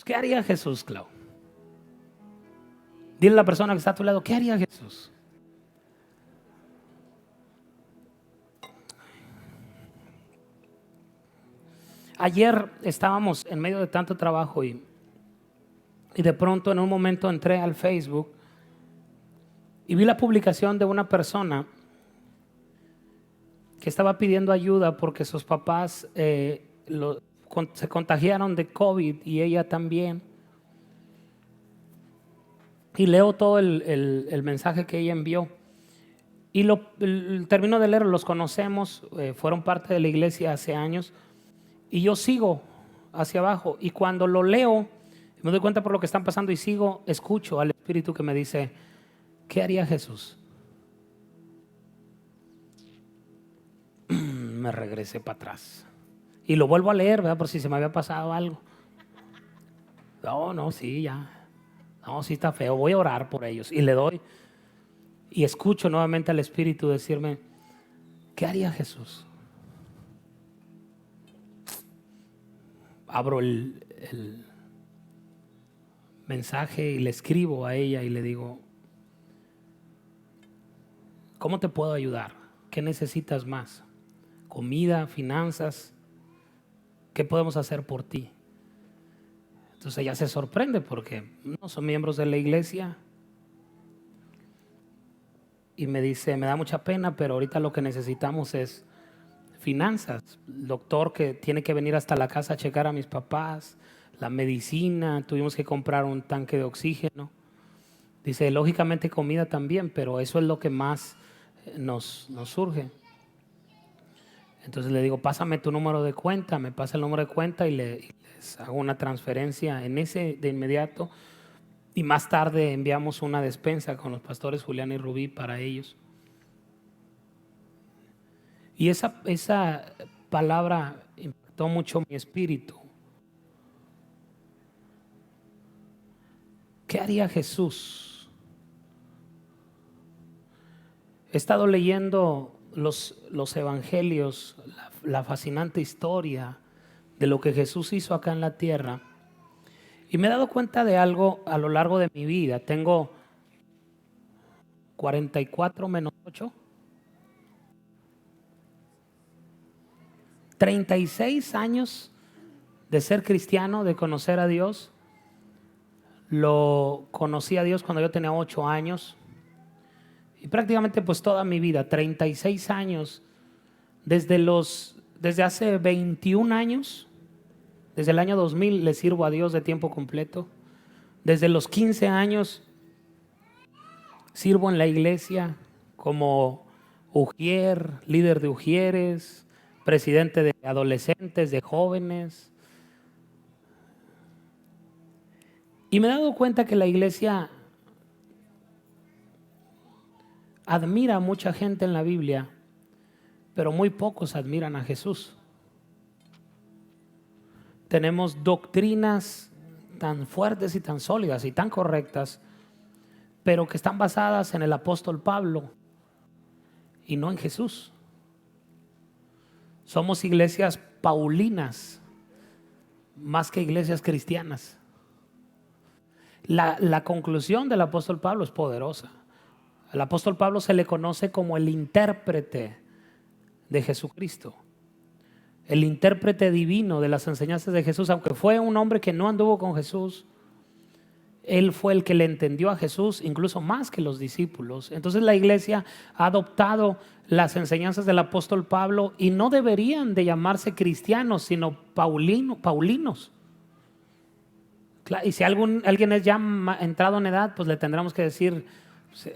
¿Qué haría Jesús, Clau? Dile a la persona que está a tu lado, ¿qué haría Jesús? Ayer estábamos en medio de tanto trabajo y de pronto en un momento entré al Facebook y vi la publicación de una persona que estaba pidiendo ayuda porque sus papás se contagiaron de COVID y ella también. Y leo todo el mensaje que ella envió. Y termino de leer, los conocemos, fueron parte de la iglesia hace años. Y yo sigo hacia abajo. Y cuando lo leo, me doy cuenta por lo que están pasando y sigo, escucho al Espíritu que me dice, ¿qué haría Jesús? Me regresé para atrás. Y lo vuelvo a leer, ¿verdad? Por si se me había pasado algo. No, sí, ya. No, sí está feo, voy a orar por ellos. Y le doy. Y escucho nuevamente al Espíritu decirme, ¿qué haría Jesús? Abro el mensaje y le escribo a ella y le digo, ¿cómo te puedo ayudar? ¿Qué necesitas más? ¿Comida, finanzas? ¿Qué podemos hacer por ti? Entonces ella se sorprende porque no son miembros de la iglesia. Y me dice, me da mucha pena, pero ahorita lo que necesitamos es finanzas. El doctor que tiene que venir hasta la casa a checar a mis papás, la medicina, tuvimos que comprar un tanque de oxígeno. Dice, lógicamente comida también, pero eso es lo que más nos surge. Entonces le digo, pásame tu número de cuenta, me pasa el número de cuenta y les hago una transferencia en ese de inmediato. Y más tarde enviamos una despensa con los pastores Julián y Rubí para ellos. Y esa palabra impactó mucho mi espíritu. ¿Qué haría Jesús? He estado leyendo los evangelios, la fascinante historia de lo que Jesús hizo acá en la tierra. Y me he dado cuenta de algo a lo largo de mi vida. Tengo 44 menos 8. 36 años de ser cristiano, de conocer a Dios. Lo conocí a Dios cuando yo tenía 8 años. Y prácticamente pues toda mi vida, 36 años, desde hace 21 años, desde el año 2000 le sirvo a Dios de tiempo completo. Desde los 15 años sirvo en la iglesia como ujier, líder de ujieres, presidente de adolescentes, de jóvenes. Y me he dado cuenta que la iglesia admira a mucha gente en la Biblia, pero muy pocos admiran a Jesús. Tenemos doctrinas tan fuertes y tan sólidas y tan correctas, pero que están basadas en el apóstol Pablo y no en Jesús. Somos iglesias paulinas más que iglesias cristianas. La conclusión del apóstol Pablo es poderosa. Al apóstol Pablo se le conoce como el intérprete de Jesucristo, el intérprete divino de las enseñanzas de Jesús. Aunque fue un hombre que no anduvo con Jesús, él fue el que le entendió a Jesús incluso más que los discípulos. Entonces la iglesia ha adoptado las enseñanzas del apóstol Pablo y no deberían de llamarse cristianos, sino paulinos. Y si alguien es ya entrado en edad, pues le tendremos que decir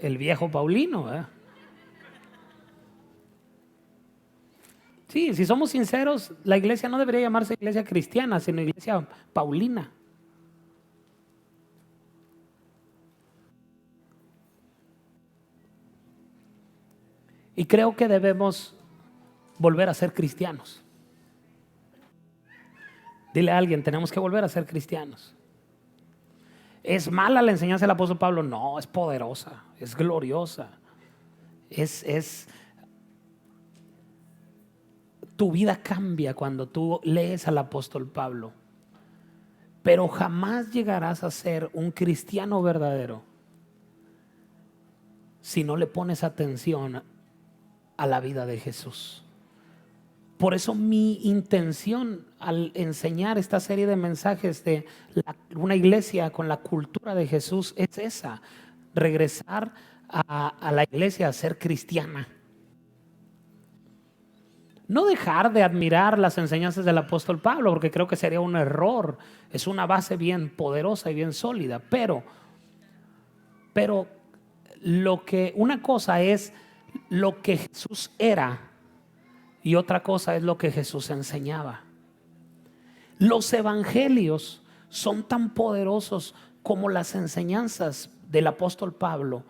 el viejo Paulino, ¿verdad? Sí, si somos sinceros, la iglesia no debería llamarse iglesia cristiana, sino iglesia paulina. Y creo que debemos volver a ser cristianos. Dile a alguien, tenemos que volver a ser cristianos. ¿Es mala la enseñanza del apóstol Pablo? No, es poderosa, es gloriosa. Tu vida cambia cuando tú lees al apóstol Pablo. pero jamás llegarás a ser un cristiano verdadero si no le pones atención a la vida de Jesús. Por eso mi intención al enseñar esta serie de mensajes de una iglesia con la cultura de Jesús es esa: regresar a la iglesia a ser cristiana. No dejar de admirar las enseñanzas del apóstol Pablo, porque creo que sería un error. Es una base bien poderosa y bien sólida, pero una cosa es lo que Jesús era y otra cosa es lo que Jesús enseñaba. Los evangelios son tan poderosos como las enseñanzas del apóstol Pablo,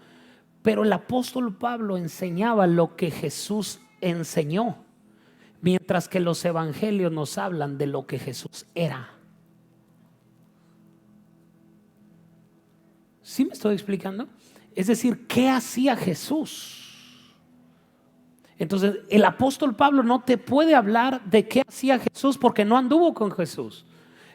pero el apóstol Pablo enseñaba lo que Jesús enseñó, mientras que los evangelios nos hablan de lo que Jesús era. ¿Sí me estoy explicando? Es decir, ¿qué hacía Jesús? Entonces el apóstol Pablo no te puede hablar de qué hacía Jesús porque no anduvo con Jesús.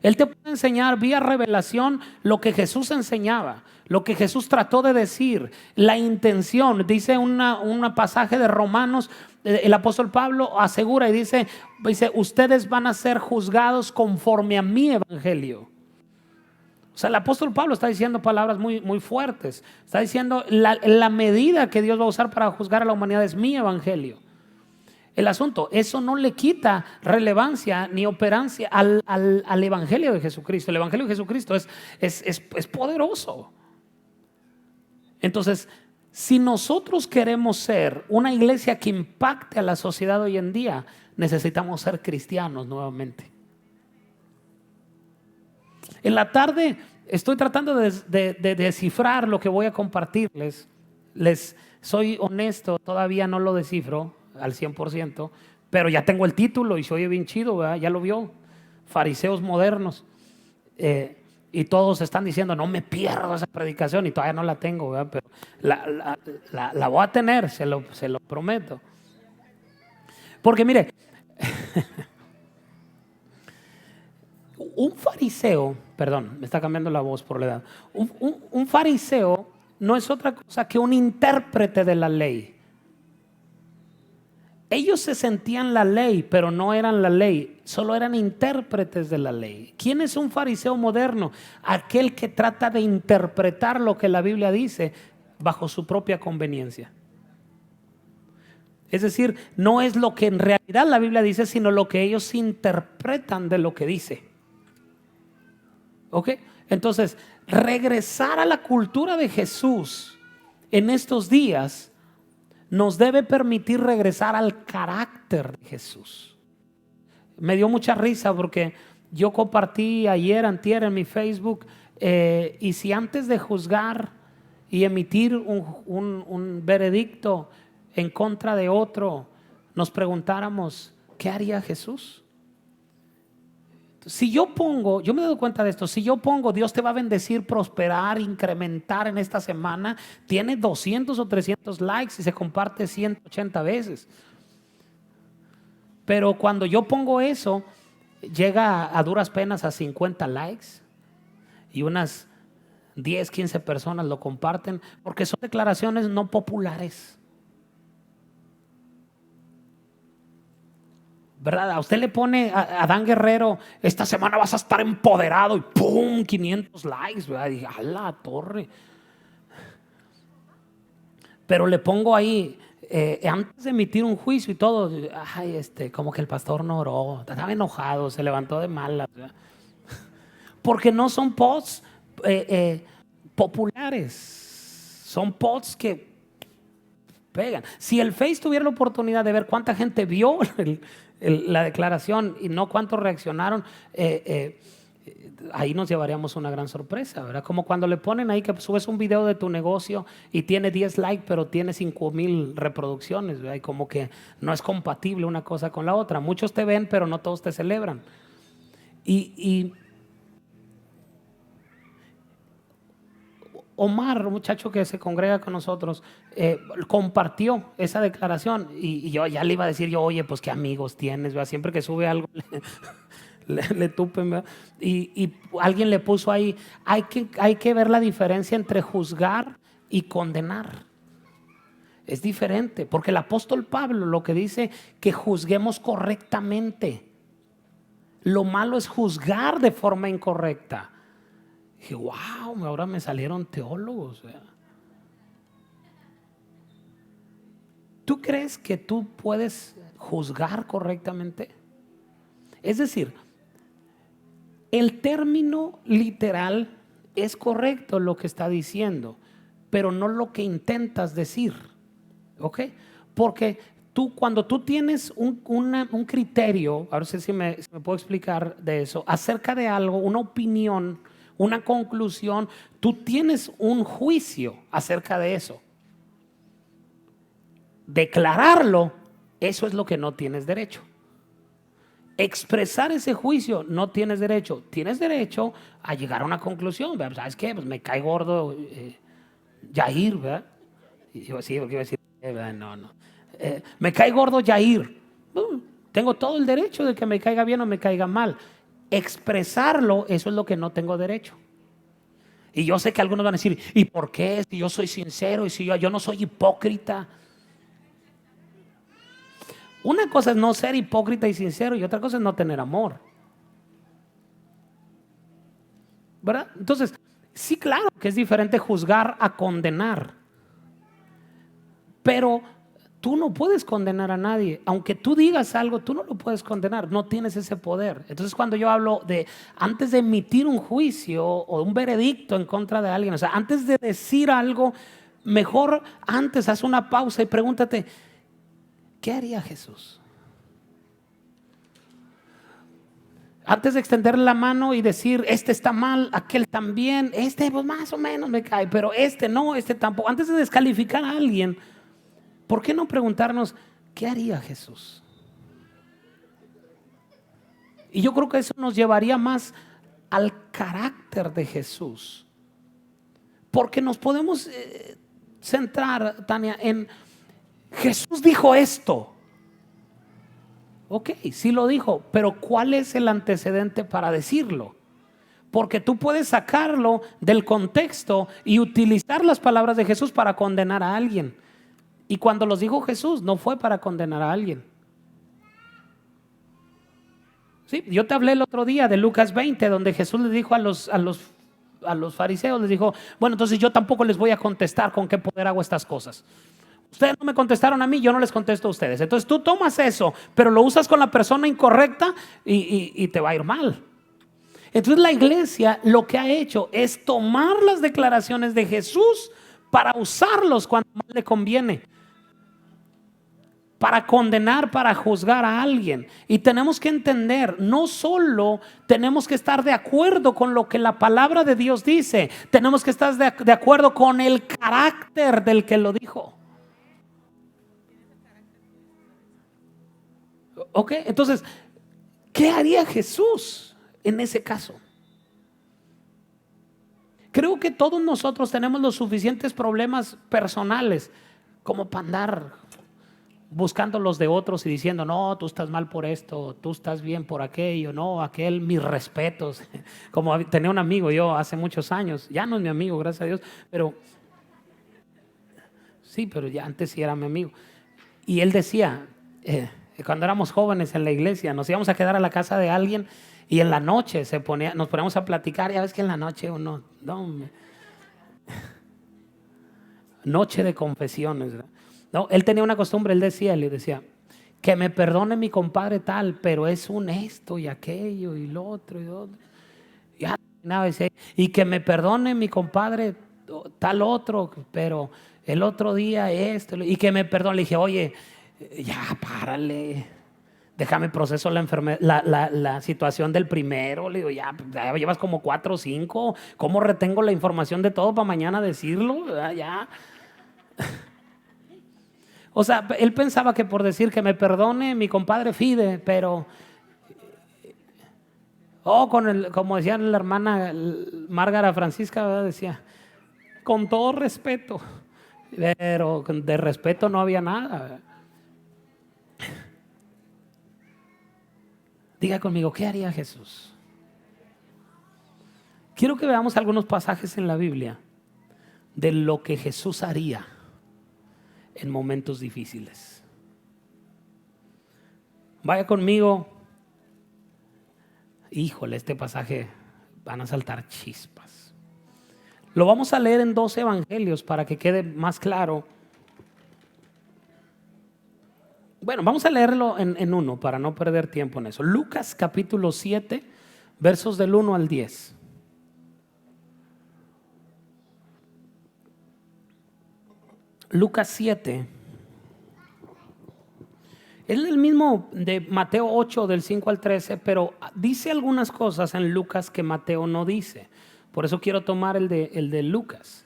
Él te puede enseñar vía revelación lo que Jesús enseñaba, lo que Jesús trató de decir, la intención. Dice un pasaje de Romanos, el apóstol Pablo asegura y dice, ustedes van a ser juzgados conforme a mi evangelio. O sea, el apóstol Pablo está diciendo palabras muy, muy fuertes. Está diciendo la medida que Dios va a usar para juzgar a la humanidad es mi evangelio. El asunto, eso no le quita relevancia ni operancia al evangelio de Jesucristo. El evangelio de Jesucristo es poderoso. Entonces, si nosotros queremos ser una iglesia que impacte a la sociedad hoy en día, necesitamos ser cristianos nuevamente. En la tarde estoy tratando de descifrar lo que voy a compartirles. Les soy honesto, todavía no lo descifro al 100%, pero ya tengo el título y se oye bien chido, ¿verdad? Ya lo vio, fariseos modernos. Y todos están diciendo, no me pierdo esa predicación, y todavía no la tengo, ¿verdad? Pero la voy a tener, se lo prometo. Porque mire, un fariseo, perdón, me está cambiando la voz por la edad. Un fariseo no es otra cosa que un intérprete de la ley. Ellos se sentían la ley, pero no eran la ley, solo eran intérpretes de la ley. ¿Quién es un fariseo moderno? Aquel que trata de interpretar lo que la Biblia dice bajo su propia conveniencia. Es decir, no es lo que en realidad la Biblia dice, sino lo que ellos interpretan de lo que dice. ¿Ok? Entonces, regresar a la cultura de Jesús en estos días nos debe permitir regresar al carácter de Jesús. Me dio mucha risa porque yo compartí ayer, antier en mi Facebook, y si antes de juzgar y emitir un veredicto en contra de otro, nos preguntáramos, ¿qué haría Jesús? Si yo me he dado cuenta de esto, si yo pongo Dios te va a bendecir, prosperar, incrementar en esta semana, tiene 200 o 300 likes y se comparte 180 veces. Pero cuando yo pongo eso, llega a duras penas a 50 likes y unas 10, 15 personas lo comparten porque son declaraciones no populares. ¿Verdad? A usted le pone a Adán Guerrero, esta semana vas a estar empoderado, y ¡pum! 500 likes, ¿verdad? Y a la torre. Pero le pongo ahí, antes de emitir un juicio y todo, ay, como que el pastor no oró, estaba enojado, se levantó de malas, ¿verdad? Porque no son posts populares, son posts que pegan. Si el Face tuviera la oportunidad de ver cuánta gente vio la declaración y no cuántos reaccionaron, ahí nos llevaríamos una gran sorpresa, ¿verdad? Como cuando le ponen ahí que subes un video de tu negocio y tiene 10 likes pero tiene 5,000 reproducciones, ¿verdad? Y como que no es compatible una cosa con la otra. Muchos te ven pero no todos te celebran. Y Omar, un muchacho que se congrega con nosotros, compartió esa declaración y yo ya le iba a decir, oye, pues qué amigos tienes, ¿verdad? Siempre que sube algo le tupen, ¿verdad? Y alguien le puso ahí, hay que ver la diferencia entre juzgar y condenar. Es diferente, porque el apóstol Pablo lo que dice que juzguemos correctamente. Lo malo es juzgar de forma incorrecta. Dije, wow, ahora me salieron teólogos. ¿Tú crees que tú puedes juzgar correctamente? Es decir, el término literal es correcto lo que está diciendo, pero no lo que intentas decir. ¿Ok? Porque cuando tú tienes un criterio, a ver si me puedo explicar de eso, acerca de algo, una opinión, una conclusión, tú tienes un juicio acerca de eso. Declararlo, eso es lo que no tienes derecho. Expresar ese juicio, no tienes derecho. Tienes derecho a llegar a una conclusión. ¿Sabes qué? Pues me cae gordo Yair, ¿verdad? Y yo sí, porque iba a decir, no. Me cae gordo Yair. Tengo todo el derecho de que me caiga bien o me caiga mal. Expresarlo, eso es lo que no tengo derecho. Y yo sé que algunos van a decir, ¿y por qué? Si yo soy sincero y si yo no soy hipócrita. Una cosa es no ser hipócrita y sincero y otra cosa es no tener amor. ¿Verdad? Entonces, sí, claro que es diferente juzgar a condenar. Pero tú no puedes condenar a nadie. Aunque tú digas algo, tú no lo puedes condenar. No tienes ese poder. Entonces, cuando yo hablo de antes de emitir un juicio o un veredicto en contra de alguien, o sea, antes de decir algo, mejor antes haz una pausa y pregúntate, ¿qué haría Jesús? Antes de extenderle la mano y decir, este está mal, aquel también, este pues más o menos me cae, pero este no, este tampoco. Antes de descalificar a alguien, ¿por qué no preguntarnos, ¿qué haría Jesús? Y yo creo que eso nos llevaría más al carácter de Jesús. Porque nos podemos centrar, Tania, en Jesús dijo esto. Ok, sí lo dijo, pero ¿cuál es el antecedente para decirlo? Porque tú puedes sacarlo del contexto y utilizar las palabras de Jesús para condenar a alguien. Y cuando los dijo Jesús, no fue para condenar a alguien. Sí, yo te hablé el otro día de Lucas 20, donde Jesús le dijo a los fariseos, les dijo, bueno, entonces yo tampoco les voy a contestar con qué poder hago estas cosas. Ustedes no me contestaron a mí, yo no les contesto a ustedes. Entonces tú tomas eso, pero lo usas con la persona incorrecta y te va a ir mal. Entonces la iglesia lo que ha hecho es tomar las declaraciones de Jesús para usarlos cuando más le conviene, para condenar, para juzgar a alguien. Y tenemos que entender, no solo tenemos que estar de acuerdo con lo que la palabra de Dios dice, tenemos que estar de acuerdo con el carácter del que lo dijo. Ok, entonces, ¿qué haría Jesús en ese caso? Creo que todos nosotros tenemos los suficientes problemas personales como para andar buscando los de otros y diciendo, no, tú estás mal por esto, tú estás bien por aquello, no, aquel, mis respetos. Como tenía un amigo yo hace muchos años, ya no es mi amigo, gracias a Dios, pero sí, pero ya antes sí era mi amigo. Y él decía, cuando éramos jóvenes en la iglesia, nos íbamos a quedar a la casa de alguien y en la noche nos poníamos a platicar. Ya ves que en la noche uno, noche de confesiones, ¿verdad? No, él tenía una costumbre, él decía, que me perdone mi compadre tal, pero es un esto y aquello y lo otro y lo otro. Ya, y que me perdone mi compadre tal otro, pero el otro día esto, y que me perdone. Le dije, oye, ya párale, déjame proceso la enfermedad, la situación del primero. Le digo, ya llevas como 4 o 5, ¿cómo retengo la información de todo para mañana decirlo? Ya. O sea, él pensaba que por decir que me perdone mi compadre Fide, pero como decía la hermana Márgara Francisca, ¿verdad? Decía, con todo respeto, pero de respeto no había nada. Diga conmigo, ¿qué haría Jesús? Quiero que veamos algunos pasajes en la Biblia de lo que Jesús haría en momentos difíciles. Vaya conmigo. Híjole, este pasaje van a saltar chispas. Lo vamos a leer en 2 evangelios para que quede más claro. Bueno, vamos a leerlo en uno para no perder tiempo en eso. Lucas capítulo 7, versos del 1 al 10. Lucas 7. Es el mismo de Mateo 8 del 5 al 13, pero dice algunas cosas en Lucas que Mateo no dice. Por eso quiero tomar el de Lucas.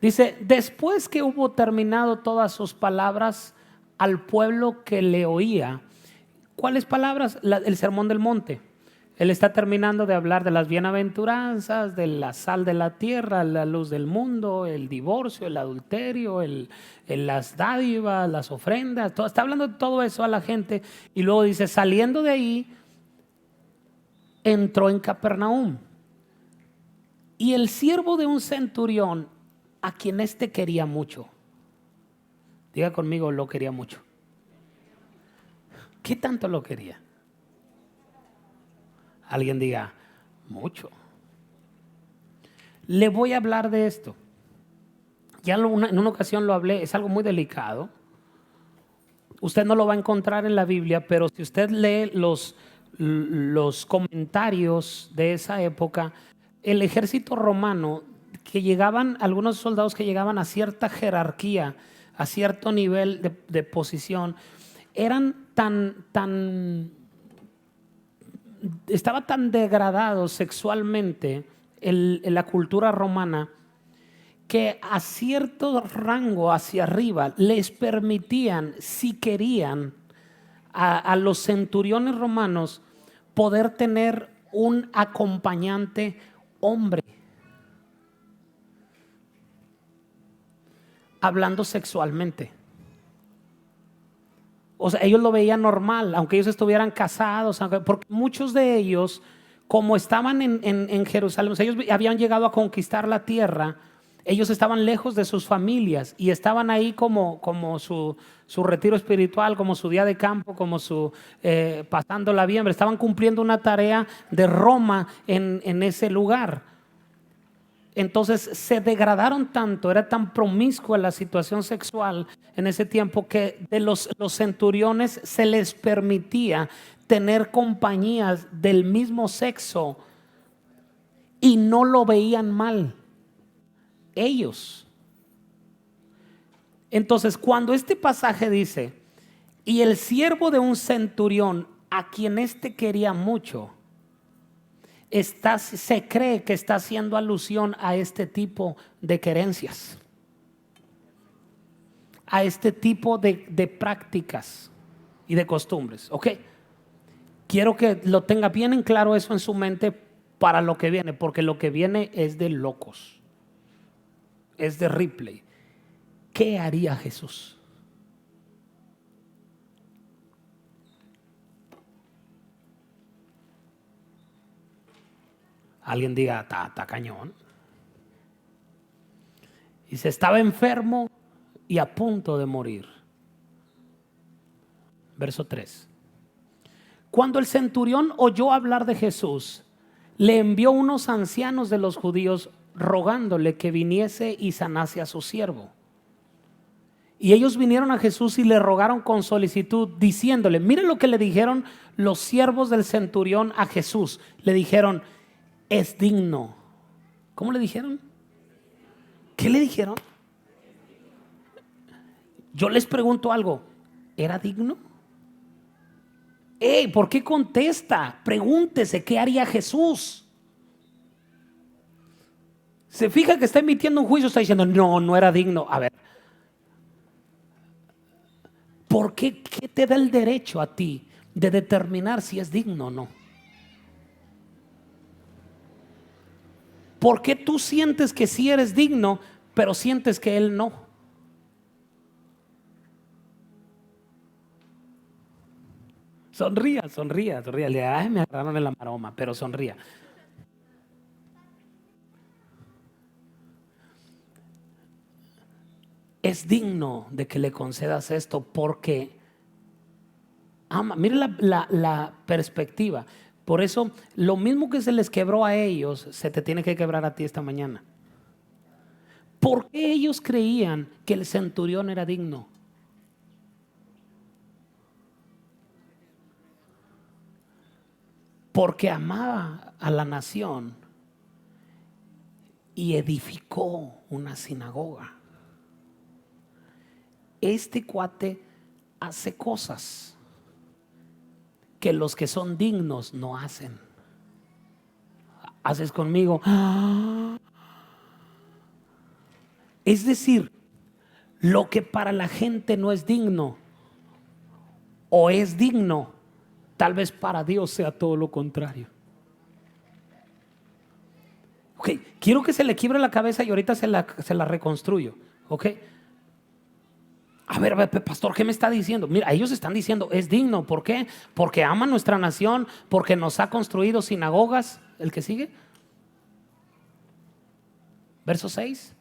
Dice, después que hubo terminado todas sus palabras al pueblo que le oía. ¿Cuáles palabras? El sermón del monte. Él está terminando de hablar de las bienaventuranzas, de la sal de la tierra, la luz del mundo, el divorcio, el adulterio, las dádivas, las ofrendas. Está hablando de todo eso a la gente. Y luego dice, saliendo de ahí, entró en Capernaum. Y el siervo de un centurión, a quien éste quería mucho. Diga conmigo, lo quería mucho. ¿Qué tanto lo quería? Alguien diga, mucho. Le voy a hablar de esto. Ya en una ocasión lo hablé, es algo muy delicado. Usted no lo va a encontrar en la Biblia, pero si usted lee los comentarios de esa época, el ejército romano, que llegaban, algunos soldados que llegaban a cierta jerarquía, a cierto nivel de posición, eran estaba tan degradado sexualmente la cultura romana, que a cierto rango hacia arriba les permitían, si querían, a los centuriones romanos poder tener un acompañante hombre, hablando sexualmente. O sea, ellos lo veían normal, aunque ellos estuvieran casados, porque muchos de ellos, como estaban en Jerusalén, o sea, ellos habían llegado a conquistar la tierra, ellos estaban lejos de sus familias y estaban ahí como su retiro espiritual, como su día de campo, como pasándola bien, estaban cumpliendo una tarea de Roma en ese lugar. Entonces se degradaron tanto, era tan promiscua la situación sexual en ese tiempo, que de los centuriones se les permitía tener compañías del mismo sexo y no lo veían mal ellos. Entonces, cuando este pasaje dice, y el siervo de un centurión, a quien éste quería mucho, se cree que está haciendo alusión a este tipo de querencias, a este tipo de prácticas y de costumbres. Ok, quiero que lo tenga bien en claro eso en su mente para lo que viene, porque lo que viene es de locos, es de Ripley. ¿Qué haría Jesús? Alguien diga, está cañón. Y se estaba enfermo y a punto de morir. Verso 3. Cuando el centurión oyó hablar de Jesús, le envió unos ancianos de los judíos rogándole que viniese y sanase a su siervo. Y ellos vinieron a Jesús y le rogaron con solicitud, diciéndole, miren lo que le dijeron los siervos del centurión a Jesús. Le dijeron, es digno. ¿Cómo le dijeron? ¿Qué le dijeron? Yo les pregunto algo, ¿era digno? ¿Por qué contesta? Pregúntese, ¿qué haría Jesús? Se fija que está emitiendo un juicio, está diciendo, no era digno. A ver, ¿por qué? ¿Qué te da el derecho a ti de determinar si es digno o no? ¿Por qué tú sientes que sí eres digno, pero sientes que él no? Sonría, sonría, sonría. Ay, me agarraron en la maroma, pero sonría. Es digno de que le concedas esto porque ama. Mire la perspectiva. Por eso, lo mismo que se les quebró a ellos, se te tiene que quebrar a ti esta mañana. ¿Por qué ellos creían que el centurión era digno? Porque amaba a la nación y edificó una sinagoga. Este cuate hace cosas que los que son dignos no hacen. Haces conmigo. Es decir, lo que para la gente no es digno o es digno, tal vez para Dios sea todo lo contrario. Ok, quiero que se le quiebre la cabeza y ahorita se la reconstruyo. Ok. A ver, pastor, ¿qué me está diciendo? Mira, ellos están diciendo, es digno. ¿Por qué? Porque ama nuestra nación, porque nos ha construido sinagogas. ¿El que sigue? Verso 6.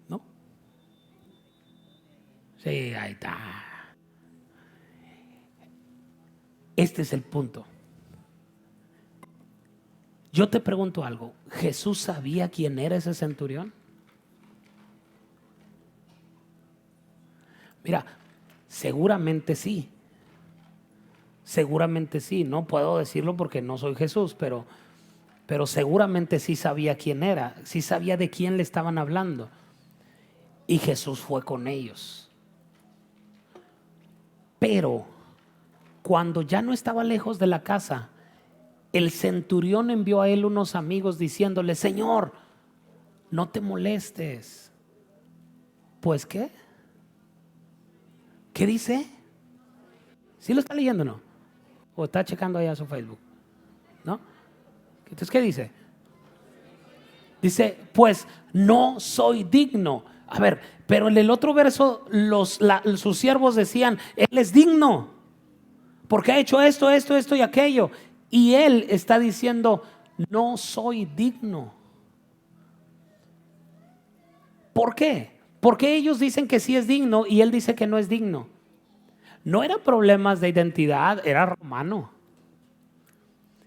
¿No? Sí, ahí está. Este es el punto. Yo te pregunto algo. ¿Jesús sabía quién era ese centurión? Mira, seguramente sí. Seguramente sí. No puedo decirlo porque no soy Jesús, pero seguramente sí sabía quién era. Sí sabía de quién le estaban hablando. Y Jesús fue con ellos. Pero cuando ya no estaba lejos de la casa, el centurión envió a él unos amigos diciéndole: Señor, no te molestes. Pues, ¿qué? ¿Qué dice? ¿Sí lo está leyendo o no? ¿O está checando allá su Facebook? ¿No? Entonces, ¿qué dice? Dice, pues no soy digno. A ver, pero en el otro verso sus siervos decían, Él es digno porque ha hecho esto, esto, esto y aquello. Y Él está diciendo, no soy digno. ¿Por qué? Porque ellos dicen que sí es digno y Él dice que no es digno. No eran problemas de identidad, era romano.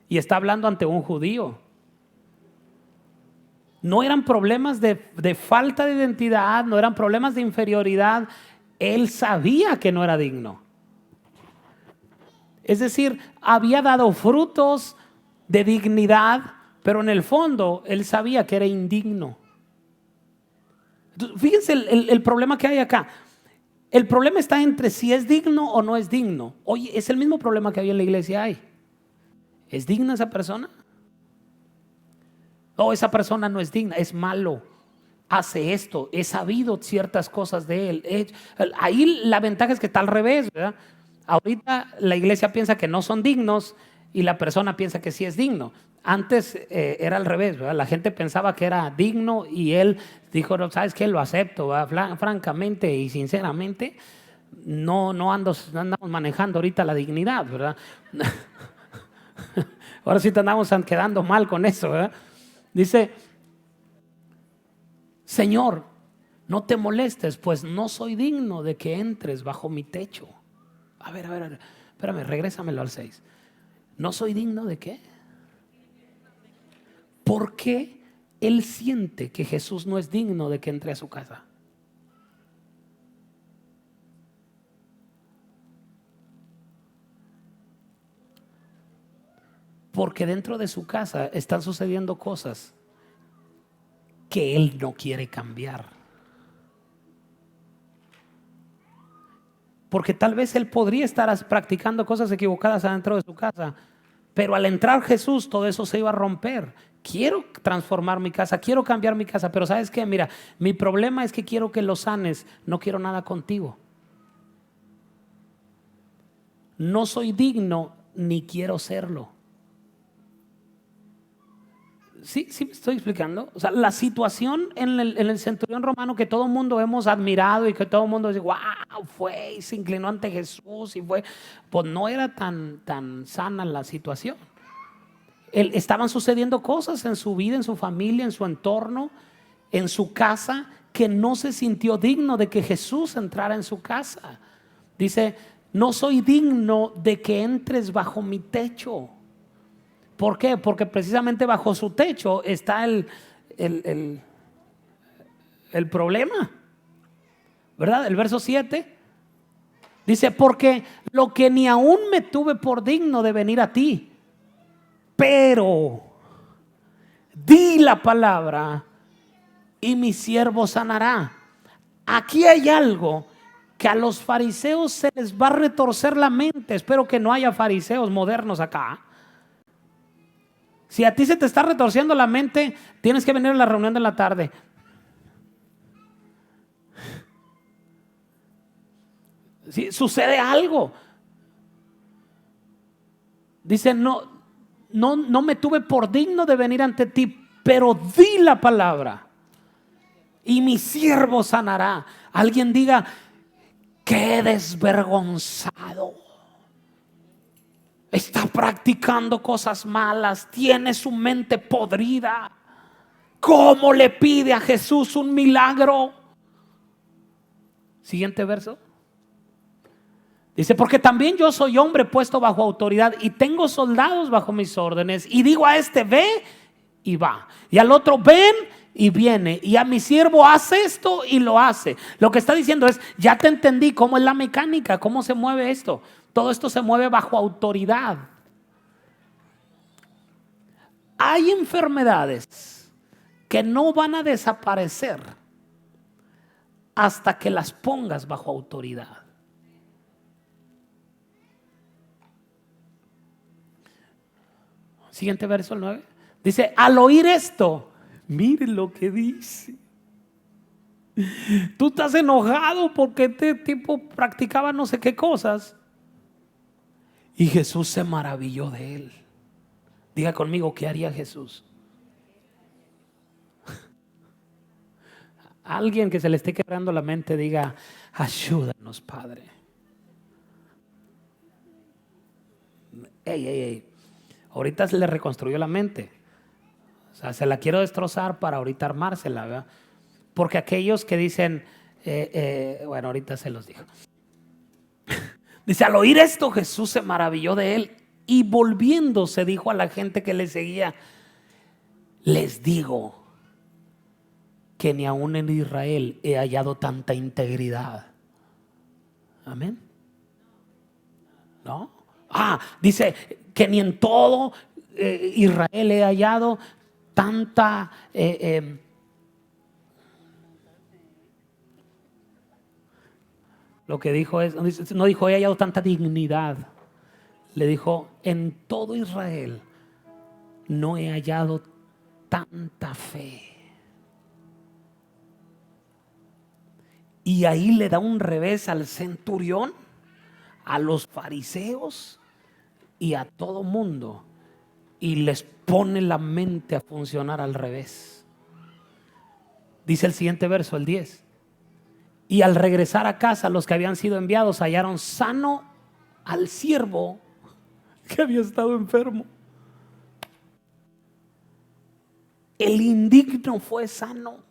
Y está hablando ante un judío. No eran problemas de falta de identidad, no eran problemas de inferioridad. Él sabía que no era digno. Es decir, había dado frutos de dignidad, pero en el fondo él sabía que era indigno. Entonces, fíjense el problema que hay acá. El problema está entre si es digno o no es digno. Oye, es el mismo problema que había en la iglesia hay. ¿Es digna esa persona? Oh, esa persona no es digna, es malo, hace esto, he sabido ciertas cosas de él. Ahí la ventaja es que está al revés, ¿verdad? Ahorita la iglesia piensa que no son dignos y la persona piensa que sí es digno. Antes era al revés, ¿verdad? La gente pensaba que era digno y él dijo, no, ¿sabes qué? Lo acepto, francamente y sinceramente. No andamos manejando ahorita la dignidad, ¿verdad? Ahora sí te andamos quedando mal con eso, ¿verdad? Dice, Señor, no te molestes, pues no soy digno de que entres bajo mi techo. A ver, espérame, regrésamelo al 6. ¿No soy digno de qué? ¿Por qué él siente que Jesús no es digno de que entre a su casa? Porque dentro de su casa están sucediendo cosas que él no quiere cambiar. Porque tal vez él podría estar practicando cosas equivocadas adentro de su casa, pero al entrar Jesús todo eso se iba a romper. Quiero transformar mi casa, quiero cambiar mi casa, pero ¿sabes qué? Mira, mi problema es que quiero que lo sanes, no quiero nada contigo. No soy digno ni quiero serlo. Sí, sí me estoy explicando. O sea, la situación en el centurión romano que todo el mundo hemos admirado y que todo el mundo dice, wow, fue y se inclinó ante Jesús y fue, pues no era tan sana la situación. Estaban sucediendo cosas en su vida, en su familia, en su entorno, en su casa, que no se sintió digno de que Jesús entrara en su casa. Dice, no soy digno de que entres bajo mi techo. ¿Por qué? Porque precisamente bajo su techo está el problema, ¿verdad? El verso 7 dice, porque lo que ni aún me tuve por digno de venir a ti, pero di la palabra y mi siervo sanará. Aquí hay algo que a los fariseos se les va a retorcer la mente. Espero que no haya fariseos modernos acá. Si a ti se te está retorciendo la mente, tienes que venir a la reunión de la tarde. Si sucede algo, dice, no me tuve por digno de venir ante ti, pero di la palabra y mi siervo sanará. Alguien diga, qué desvergonzado. Está practicando cosas malas, tiene su mente podrida. ¿Cómo le pide a Jesús un milagro? Siguiente verso. Dice, porque también yo soy hombre puesto bajo autoridad y tengo soldados bajo mis órdenes. Y digo a este, ve y va. Y al otro, ven y viene. Y a mi siervo, hace esto y lo hace. Lo que está diciendo es, ya te entendí cómo es la mecánica, cómo se mueve esto. Todo esto se mueve bajo autoridad. Hay enfermedades que no van a desaparecer hasta que las pongas bajo autoridad. Siguiente verso, el 9. Dice, al oír esto, miren lo que dice. Tú estás enojado porque este tipo practicaba no sé qué cosas. Y Jesús se maravilló de él. Diga conmigo, ¿qué haría Jesús? Alguien que se le esté quebrando la mente, diga, ayúdanos, Padre. Ey. Ahorita se le reconstruyó la mente. O sea, se la quiero destrozar para ahorita armársela, ¿verdad? Porque aquellos que dicen, bueno, ahorita se los digo. Dice, al oír esto, Jesús se maravilló de él y volviéndose dijo a la gente que le seguía, les digo que ni aún en Israel he hallado tanta integridad. Amén. ¿No? Dice que ni en todo Israel he hallado tanta lo que dijo es, no dijo he hallado tanta dignidad, le dijo en todo Israel no he hallado tanta fe. Y ahí le da un revés al centurión, a los fariseos y a todo mundo, y les pone la mente a funcionar al revés. Dice el siguiente verso, el 10. Y al regresar a casa, los que habían sido enviados hallaron sano al siervo que había estado enfermo. El indigno fue sano.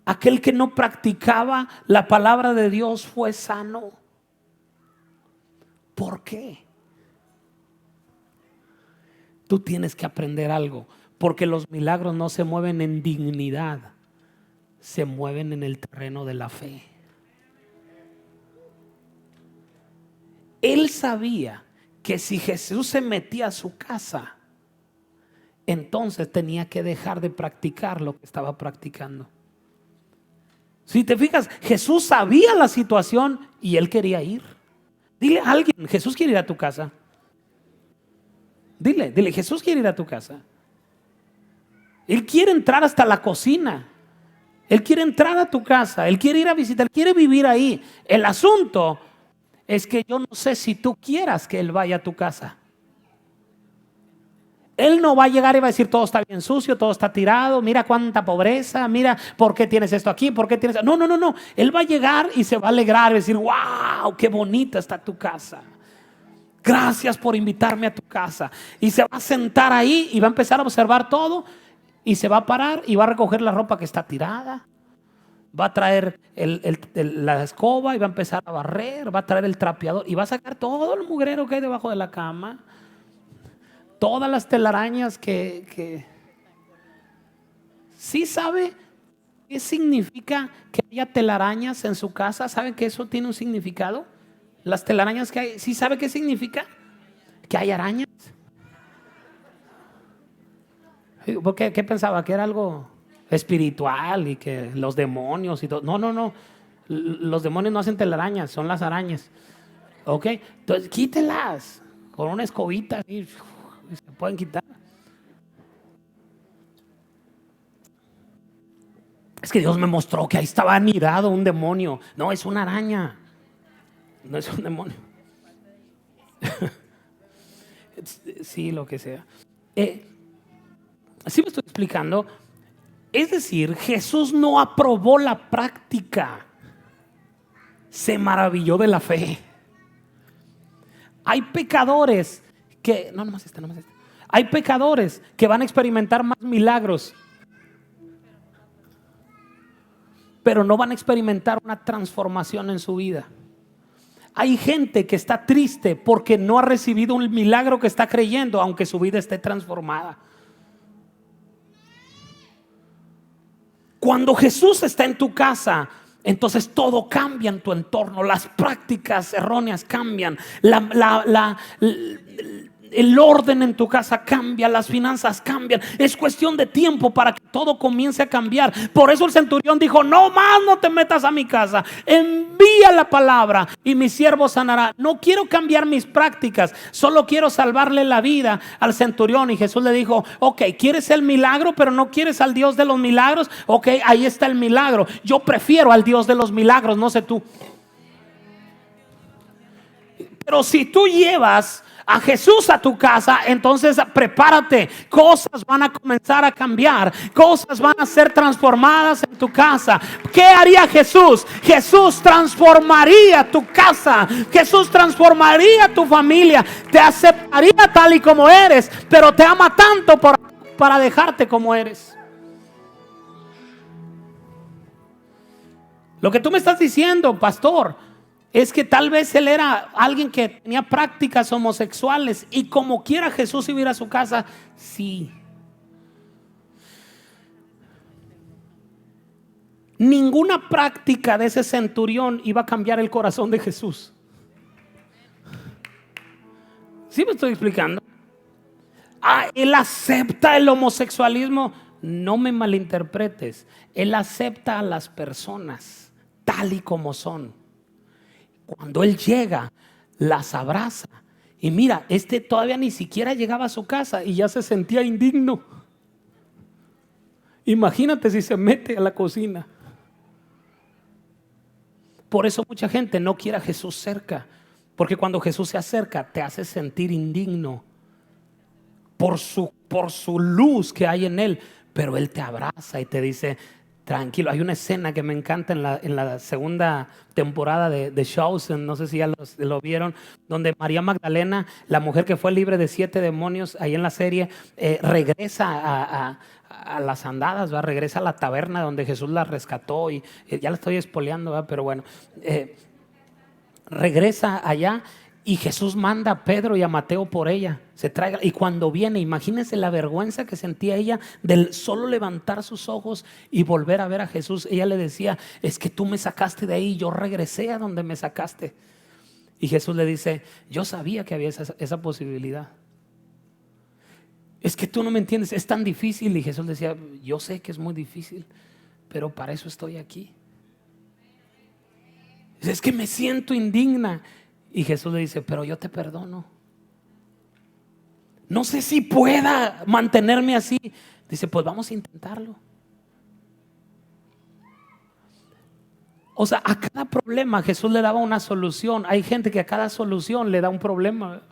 Aquel que no practicaba la palabra de Dios fue sano. ¿Por qué? Tú tienes que aprender algo, porque los milagros no se mueven en dignidad, se mueven en el terreno de la fe. Él sabía que si Jesús se metía a su casa, entonces tenía que dejar de practicar lo que estaba practicando. Si te fijas, Jesús sabía la situación y él quería ir. Dile a alguien, Jesús quiere ir a tu casa. Dile, Jesús quiere ir a tu casa. Él quiere entrar hasta la cocina. Él quiere entrar a tu casa. Él quiere ir a visitar, quiere vivir ahí. El asunto es que yo no sé si tú quieras que él vaya a tu casa. Él no va a llegar y va a decir todo está bien sucio, todo está tirado, mira cuánta pobreza, mira por qué tienes esto aquí, por qué tienes... No, no, no, no. Él va a llegar y se va a alegrar y decir, wow, qué bonita está tu casa. Gracias por invitarme a tu casa. Y se va a sentar ahí y va a empezar a observar todo y se va a parar y va a recoger la ropa que está tirada. Va a traer la escoba y va a empezar a barrer, va a traer el trapeador y va a sacar todo el mugrero que hay debajo de la cama. Todas las telarañas que... ¿Sí sabe qué significa que haya telarañas en su casa? ¿Saben que eso tiene un significado? Las telarañas que hay, ¿sí sabe qué significa? Que hay arañas. ¿Por qué pensaba? ¿Que era algo espiritual y que los demonios y todo? No, no, no. Los demonios no hacen telarañas, son las arañas. ¿Ok? Entonces quítelas con una escobita y se pueden quitar. Es que Dios me mostró que ahí estaba anidado un demonio. No, es una araña. No es un demonio. Sí, lo que sea. Así me estoy explicando. Es decir, Jesús no aprobó la práctica. Se maravilló de la fe. Hay pecadores que... No, nomás este. Hay pecadores que van a experimentar más milagros, pero no van a experimentar una transformación en su vida. Hay gente que está triste porque no ha recibido un milagro que está creyendo, aunque su vida esté transformada. Cuando Jesús está en tu casa, entonces todo cambia en tu entorno. Las prácticas erróneas cambian. El orden en tu casa cambia, las finanzas cambian. Es cuestión de tiempo para que todo comience a cambiar. Por eso el centurión dijo: no más, no te metas a mi casa, envía la palabra y mi siervo sanará. No quiero cambiar mis prácticas, solo quiero salvarle la vida al centurión. Y Jesús le dijo: ok, quieres el milagro pero no quieres al Dios de los milagros. Ok, ahí está el milagro. Yo prefiero al Dios de los milagros, no sé tú. Pero si tú llevas a Jesús a tu casa, entonces prepárate, cosas van a comenzar a cambiar, cosas van a ser transformadas en tu casa. ¿Qué haría Jesús? Jesús transformaría tu casa, Jesús transformaría tu familia, te aceptaría tal y como eres, pero te ama tanto para dejarte como eres. Lo que tú me estás diciendo, pastor, es que tal vez él era alguien que tenía prácticas homosexuales y como quiera Jesús iba a ir a su casa. Sí. Ninguna práctica de ese centurión iba a cambiar el corazón de Jesús. ¿Sí me estoy explicando? Él acepta el homosexualismo. No me malinterpretes. Él acepta a las personas tal y como son. Cuando él llega, las abraza. Y mira, todavía ni siquiera llegaba a su casa y ya se sentía indigno. Imagínate si se mete a la cocina. Por eso mucha gente no quiere a Jesús cerca, porque cuando Jesús se acerca te hace sentir indigno por su luz que hay en él. Pero él te abraza y te dice: tranquilo. Hay una escena que me encanta en la segunda temporada de Chosen, no sé si ya lo vieron, donde María Magdalena, la mujer que fue libre de 7 demonios ahí en la serie, regresa a las andadas, ¿verdad? Regresa a la taberna donde Jesús la rescató y ya la estoy espoleando, ¿verdad? Pero bueno, regresa allá. Y Jesús manda a Pedro y a Mateo por ella. Y cuando viene, imagínense la vergüenza que sentía ella del solo levantar sus ojos y volver a ver a Jesús. Ella le decía: es que tú me sacaste de ahí, yo regresé a donde me sacaste. Y Jesús le dice: yo sabía que había esa posibilidad. Es que tú no me entiendes, es tan difícil. Y Jesús decía: yo sé que es muy difícil, pero para eso estoy aquí. Es que me siento indigna. Y Jesús le dice: pero yo te perdono. No sé si pueda mantenerme así. Dice: pues vamos a intentarlo. O sea, a cada problema Jesús le daba una solución. Hay gente que a cada solución le da un problema.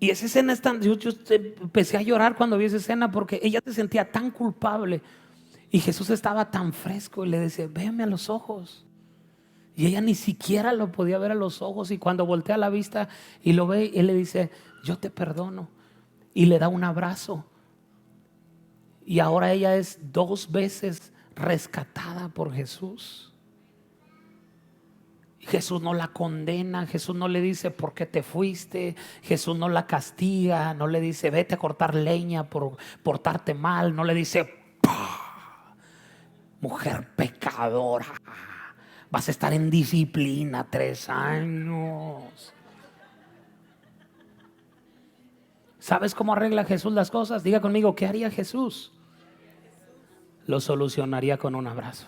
Y esa escena es tan, yo empecé a llorar cuando vi esa escena porque ella se sentía tan culpable y Jesús estaba tan fresco y le decía, véame a los ojos. Y ella ni siquiera lo podía ver a los ojos, y cuando voltea la vista y lo ve, él le dice, yo te perdono, y le da un abrazo. Y ahora ella es 2 veces rescatada por Jesús. Jesús no la condena, Jesús no le dice por qué te fuiste, Jesús no la castiga, no le dice vete a cortar leña por portarte mal, no le dice ¡pah! Mujer pecadora, vas a estar en disciplina 3 años. ¿Sabes cómo arregla Jesús las cosas? Diga conmigo, ¿qué haría Jesús? Lo solucionaría con un abrazo.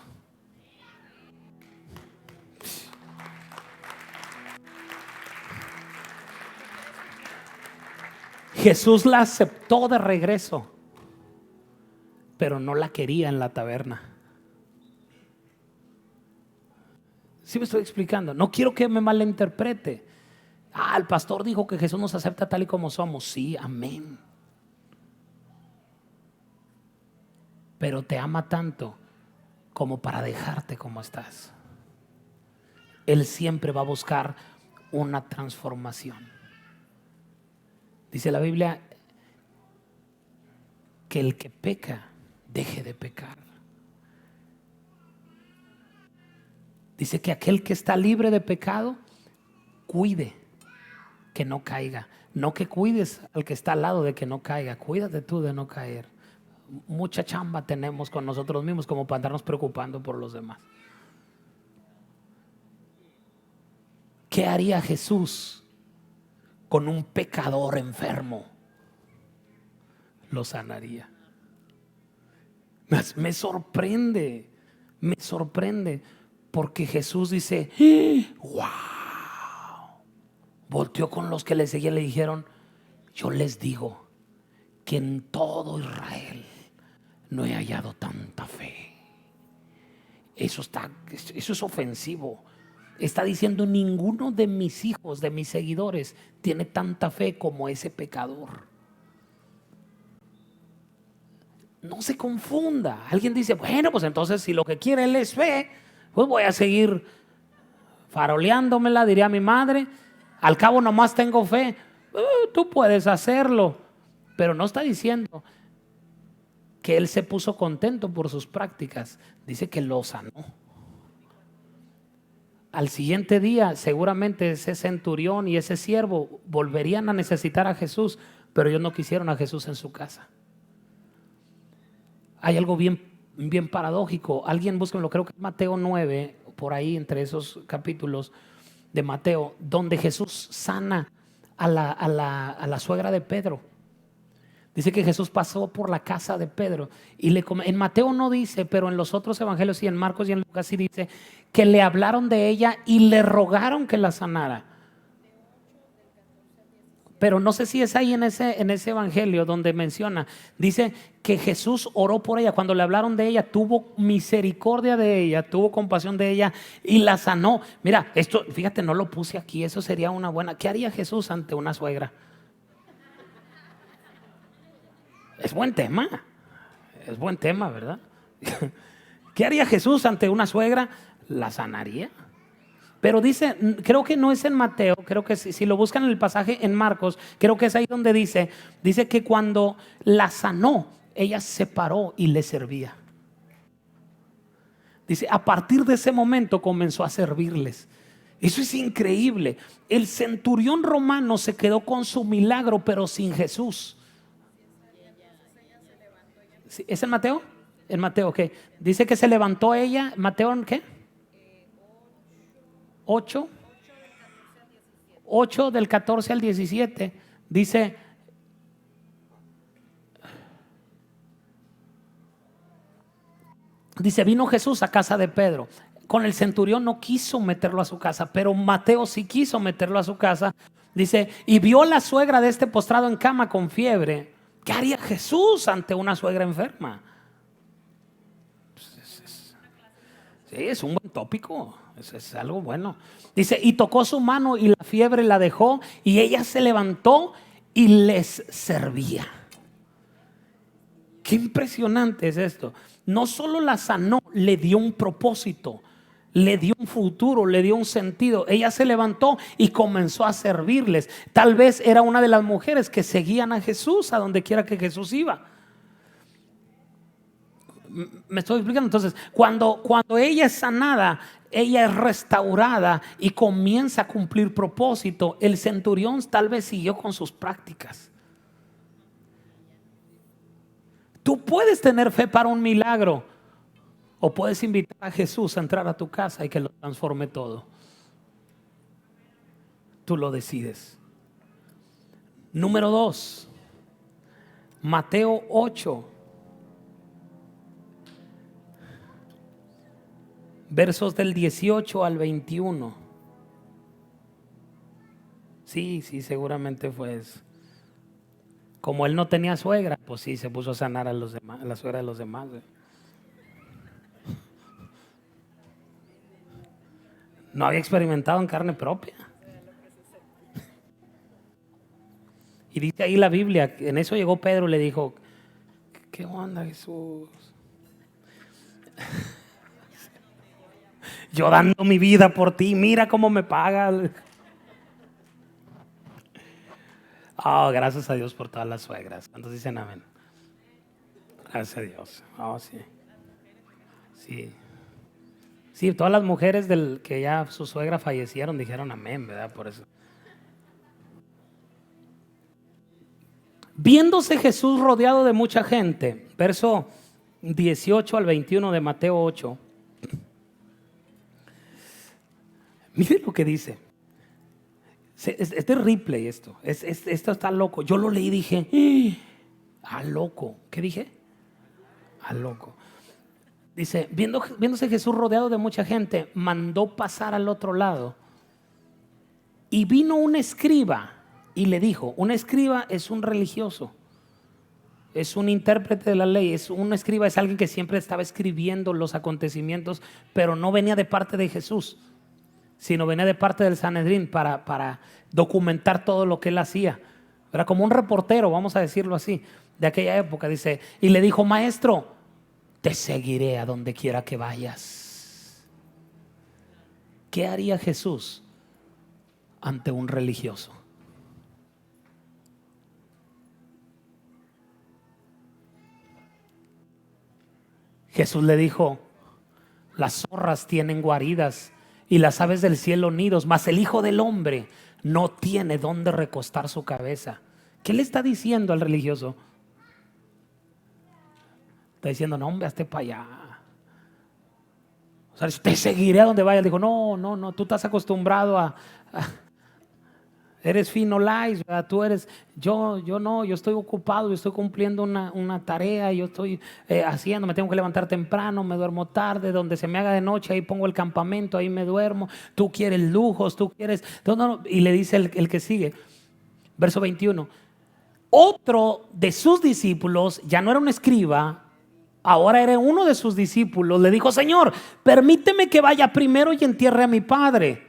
Jesús la aceptó de regreso, pero no la quería en la taberna. ¿Sí me estoy explicando? No quiero que me malinterprete. El pastor dijo que Jesús nos acepta tal y como somos. Sí, amén. Pero te ama tanto como para dejarte como estás. Él siempre va a buscar una transformación. Dice la Biblia que el que peca deje de pecar. Dice que aquel que está libre de pecado cuide que no caiga. No que cuides al que está al lado de que no caiga. Cuídate tú de no caer. Mucha chamba tenemos con nosotros mismos como para andarnos preocupando por los demás. ¿Qué haría Jesús con un pecador enfermo? Lo sanaría. Me sorprende porque Jesús dice, wow. Volteó con los que le seguían, le dijeron, yo les digo que en todo Israel no he hallado tanta fe. Eso es ofensivo. Está diciendo, ninguno de mis hijos, de mis seguidores, tiene tanta fe como ese pecador. No se confunda. Alguien dice, bueno, pues entonces si lo que quiere él es fe, pues voy a seguir faroleándomela, diría mi madre. Al cabo nomás tengo fe. Tú puedes hacerlo. Pero no está diciendo que él se puso contento por sus prácticas. Dice que lo sanó. Al siguiente día seguramente ese centurión y ese siervo volverían a necesitar a Jesús, pero ellos no quisieron a Jesús en su casa. Hay algo bien paradójico. Alguien búsquenlo, creo que es Mateo 9, por ahí entre esos capítulos de Mateo, donde Jesús sana a la suegra de Pedro. Dice que Jesús pasó por la casa de Pedro y en Mateo no dice, pero en los otros evangelios sí, en Marcos y en Lucas sí dice que le hablaron de ella y le rogaron que la sanara. Pero no sé si es ahí en ese evangelio donde menciona, dice que Jesús oró por ella. Cuando le hablaron de ella, tuvo misericordia de ella, tuvo compasión de ella y la sanó. Mira, esto, fíjate, no lo puse aquí, eso sería una buena. ¿Qué haría Jesús ante una suegra? Es buen tema, ¿verdad? ¿Qué haría Jesús ante una suegra? La sanaría. Pero dice, creo que no es en Mateo, creo que si lo buscan en el pasaje en Marcos, creo que es ahí donde dice que cuando la sanó, ella se paró y le servía. Dice, a partir de ese momento comenzó a servirles. Eso es increíble. El centurión romano se quedó con su milagro, pero sin Jesús. ¿Es en Mateo? En Mateo, ok. Dice que se levantó ella. ¿Mateo qué? 8 del 14 al 17. Dice, vino Jesús a casa de Pedro. Con el centurión no quiso meterlo a su casa, pero Mateo sí quiso meterlo a su casa. Dice, y vio la suegra de este postrado en cama con fiebre. ¿Qué haría Jesús ante una suegra enferma? Sí, es un buen tópico, es algo bueno. Dice, y tocó su mano y la fiebre la dejó y ella se levantó y les servía. Qué impresionante es esto. No solo la sanó, le dio un propósito, le dio un futuro, le dio un sentido. Ella se levantó y comenzó a servirles. Tal vez era una de las mujeres que seguían a Jesús a donde quiera que Jesús iba. ¿Me estoy explicando? Entonces, cuando ella es sanada, ella es restaurada y comienza a cumplir propósito. El centurión tal vez siguió con sus prácticas. Tú puedes tener fe para un milagro, o puedes invitar a Jesús a entrar a tu casa y que lo transforme todo. Tú lo decides. Número 2, Mateo 8, versos del 18 al 21. Sí, seguramente fue eso. Como él no tenía suegra, pues sí, se puso a sanar a los demás, a la suegra de los demás. No había experimentado en carne propia. Y dice ahí la Biblia, en eso llegó Pedro y le dijo: ¿qué onda, Jesús? Yo dando mi vida por ti, mira cómo me pagas. Oh, gracias a Dios por todas las suegras. ¿Cuántos dicen amén? Gracias a Dios. Oh, sí. Sí. Sí, todas las mujeres del que ya su suegra fallecieron dijeron amén, ¿verdad? Por eso. Viéndose Jesús rodeado de mucha gente, verso 18 al 21 de Mateo 8. Miren lo que dice. Es de replay esto. Esto está loco. Yo lo leí y dije: loco. ¿Qué dije? Loco. Dice: viéndose Jesús rodeado de mucha gente, mandó pasar al otro lado. Y vino un escriba y le dijo. Un escriba es un religioso, es un intérprete de la ley. Un escriba es alguien que siempre estaba escribiendo los acontecimientos, pero no venía de parte de Jesús, sino venía de parte del Sanedrín para documentar todo lo que él hacía. Era como un reportero, vamos a decirlo así, de aquella época. Dice: y le dijo: maestro, te seguiré a donde quiera que vayas. ¿Qué haría Jesús ante un religioso? Jesús le dijo: las zorras tienen guaridas y las aves del cielo nidos, mas el Hijo del Hombre no tiene dónde recostar su cabeza. ¿Qué le está diciendo al religioso? Está diciendo: no, hombre, hazte para allá. O sea, te seguiré a donde vayas. Dijo: no, tú estás acostumbrado a eres fino light, ¿verdad? Tú eres, yo no, yo estoy ocupado, yo estoy cumpliendo una tarea, yo estoy haciendo, me tengo que levantar temprano, me duermo tarde, donde se me haga de noche, ahí pongo el campamento, ahí me duermo. Tú quieres lujos, tú quieres, no. Y le dice el que sigue, verso 21, otro de sus discípulos, ya no era un escriba, ahora era uno de sus discípulos, le dijo: Señor, permíteme que vaya primero y entierre a mi padre.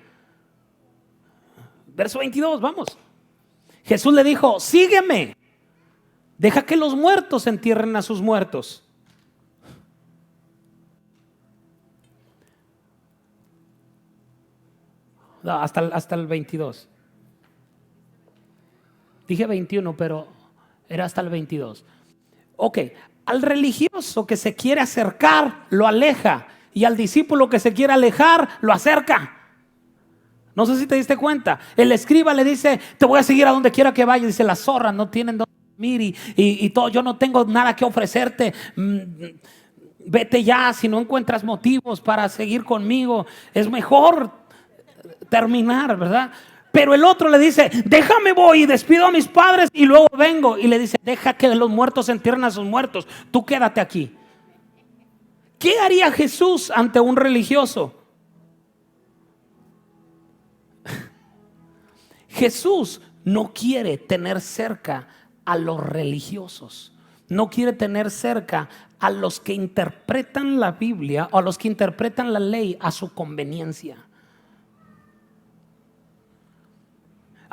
Verso 22, vamos. Jesús le dijo: sígueme, deja que los muertos entierren a sus muertos. No, hasta el 22. Dije 21, pero era hasta el 22. Ok, al religioso que se quiere acercar, lo aleja. Y al discípulo que se quiere alejar, lo acerca. No sé si te diste cuenta. El escriba le dice: te voy a seguir a donde quiera que vaya. Dice: las zorras no tienen donde dormir y todo. Yo no tengo nada que ofrecerte. Vete ya. Si no encuentras motivos para seguir conmigo, es mejor terminar, ¿verdad? Pero el otro le dice: déjame, voy y despido a mis padres y luego vengo. Y le dice: deja que los muertos entierren a sus muertos. Tú quédate aquí. ¿Qué haría Jesús ante un religioso? Jesús no quiere tener cerca a los religiosos. No quiere tener cerca a los que interpretan la Biblia o a los que interpretan la ley a su conveniencia.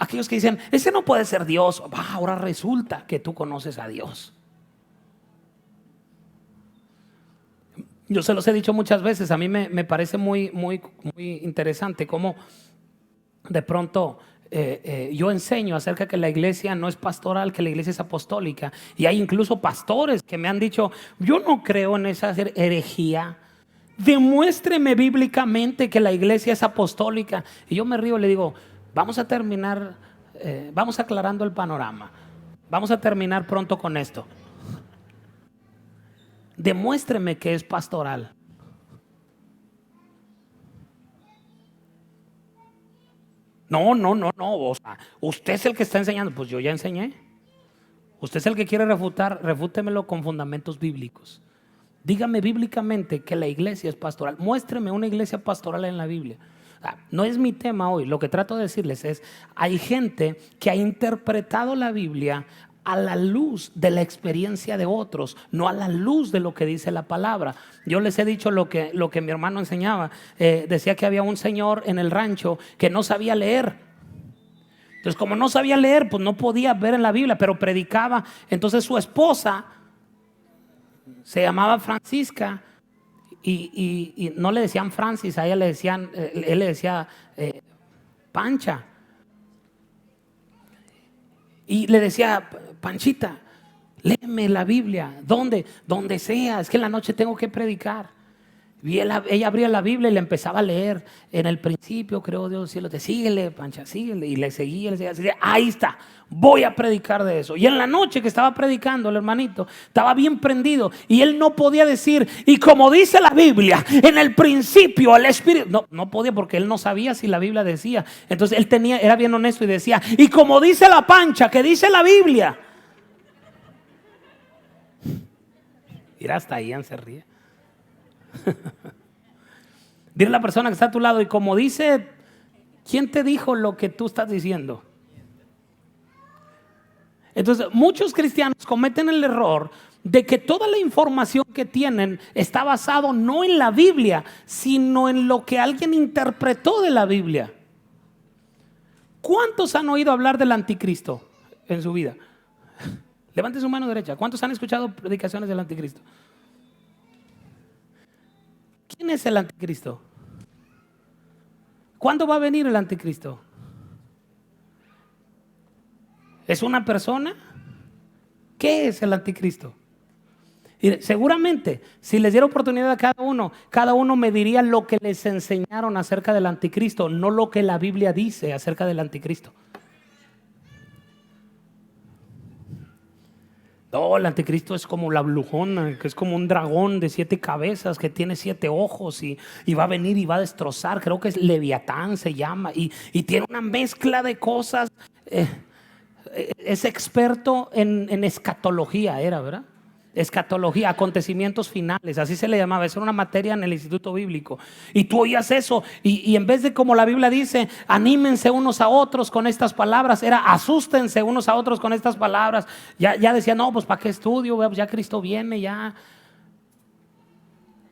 Aquellos que dicen, ese no puede ser Dios. Ahora resulta que tú conoces a Dios. Yo se los he dicho muchas veces. A mí me parece muy interesante cómo de pronto yo enseño acerca de que la iglesia no es pastoral, que la iglesia es apostólica. Y hay incluso pastores que me han dicho, yo no creo en esa herejía. Demuéstreme bíblicamente que la iglesia es apostólica. Y yo me río y le digo, vamos a terminar, vamos aclarando el panorama. Vamos a terminar pronto con esto. Demuéstreme que es pastoral. No. O sea, usted es el que está enseñando. Pues yo ya enseñé. Usted es el que quiere refutar, refútemelo con fundamentos bíblicos. Dígame bíblicamente que la iglesia es pastoral. Muéstreme una iglesia pastoral en la Biblia. No es mi tema hoy. Lo que trato de decirles es, hay gente que ha interpretado la Biblia a la luz de la experiencia de otros, no a la luz de lo que dice la palabra. Yo les he dicho lo que mi hermano enseñaba. Decía que había un señor en el rancho que no sabía leer. Entonces, como no sabía leer, pues no podía ver en la Biblia, pero predicaba. Entonces su esposa se llamaba Francisca y no le decían Francis, a ella le decían, él le decía Pancha. Y le decía, Panchita, léeme la Biblia, donde sea, es que en la noche tengo que predicar. Y ella abría la Biblia y le empezaba a leer. En el principio creó Dios cielo, te síguele, Pancha, síguele. Y le seguía, ahí está, voy a predicar de eso. Y en la noche que estaba predicando el hermanito, estaba bien prendido y él no podía decir, y como dice la Biblia, en el principio el Espíritu, no podía, porque él no sabía si la Biblia decía. Entonces él era bien honesto y decía, y como dice la Pancha, que dice la Biblia. Mira, hasta Ian se ríe. Dile a la persona que está a tu lado, y como dice, ¿quién te dijo lo que tú estás diciendo? Entonces muchos cristianos cometen el error de que toda la información que tienen está basado no en la Biblia, sino en lo que alguien interpretó de la Biblia. ¿Cuántos han oído hablar del anticristo en su vida? Levante su mano derecha. ¿Cuántos han escuchado predicaciones del anticristo? ¿Quién es el anticristo? ¿Cuándo va a venir el anticristo? ¿Es una persona? ¿Qué es el anticristo? Y seguramente, si les diera oportunidad a cada uno me diría lo que les enseñaron acerca del anticristo, no lo que la Biblia dice acerca del anticristo. No, el anticristo es como la brujona, que es como un dragón de 7 cabezas que tiene 7 ojos y va a venir y va a destrozar. Creo que es Leviatán se llama y tiene una mezcla de cosas. Es experto en escatología, ¿verdad? Escatología, acontecimientos finales, así se le llamaba. Esa era una materia en el instituto bíblico. Y tú oías eso y en vez de, como la Biblia dice, anímense unos a otros con estas palabras, era asústense unos a otros con estas palabras. Ya decía, no, pues ¿para qué estudio? Pues ya Cristo viene, ya.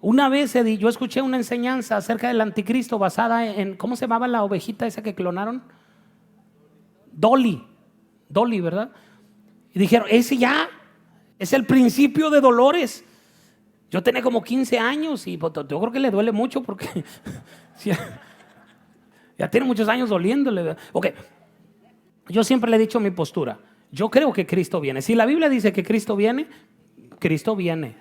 Una vez yo escuché una enseñanza acerca del anticristo basada en, ¿cómo se llamaba la ovejita esa que clonaron? Dolly, ¿verdad? Y dijeron, ese ya es el principio de dolores. Yo tenía como 15 años y yo creo que le duele mucho porque ya tiene muchos años doliéndole. Ok, yo siempre le he dicho mi postura. Yo creo que Cristo viene. Si la Biblia dice que Cristo viene,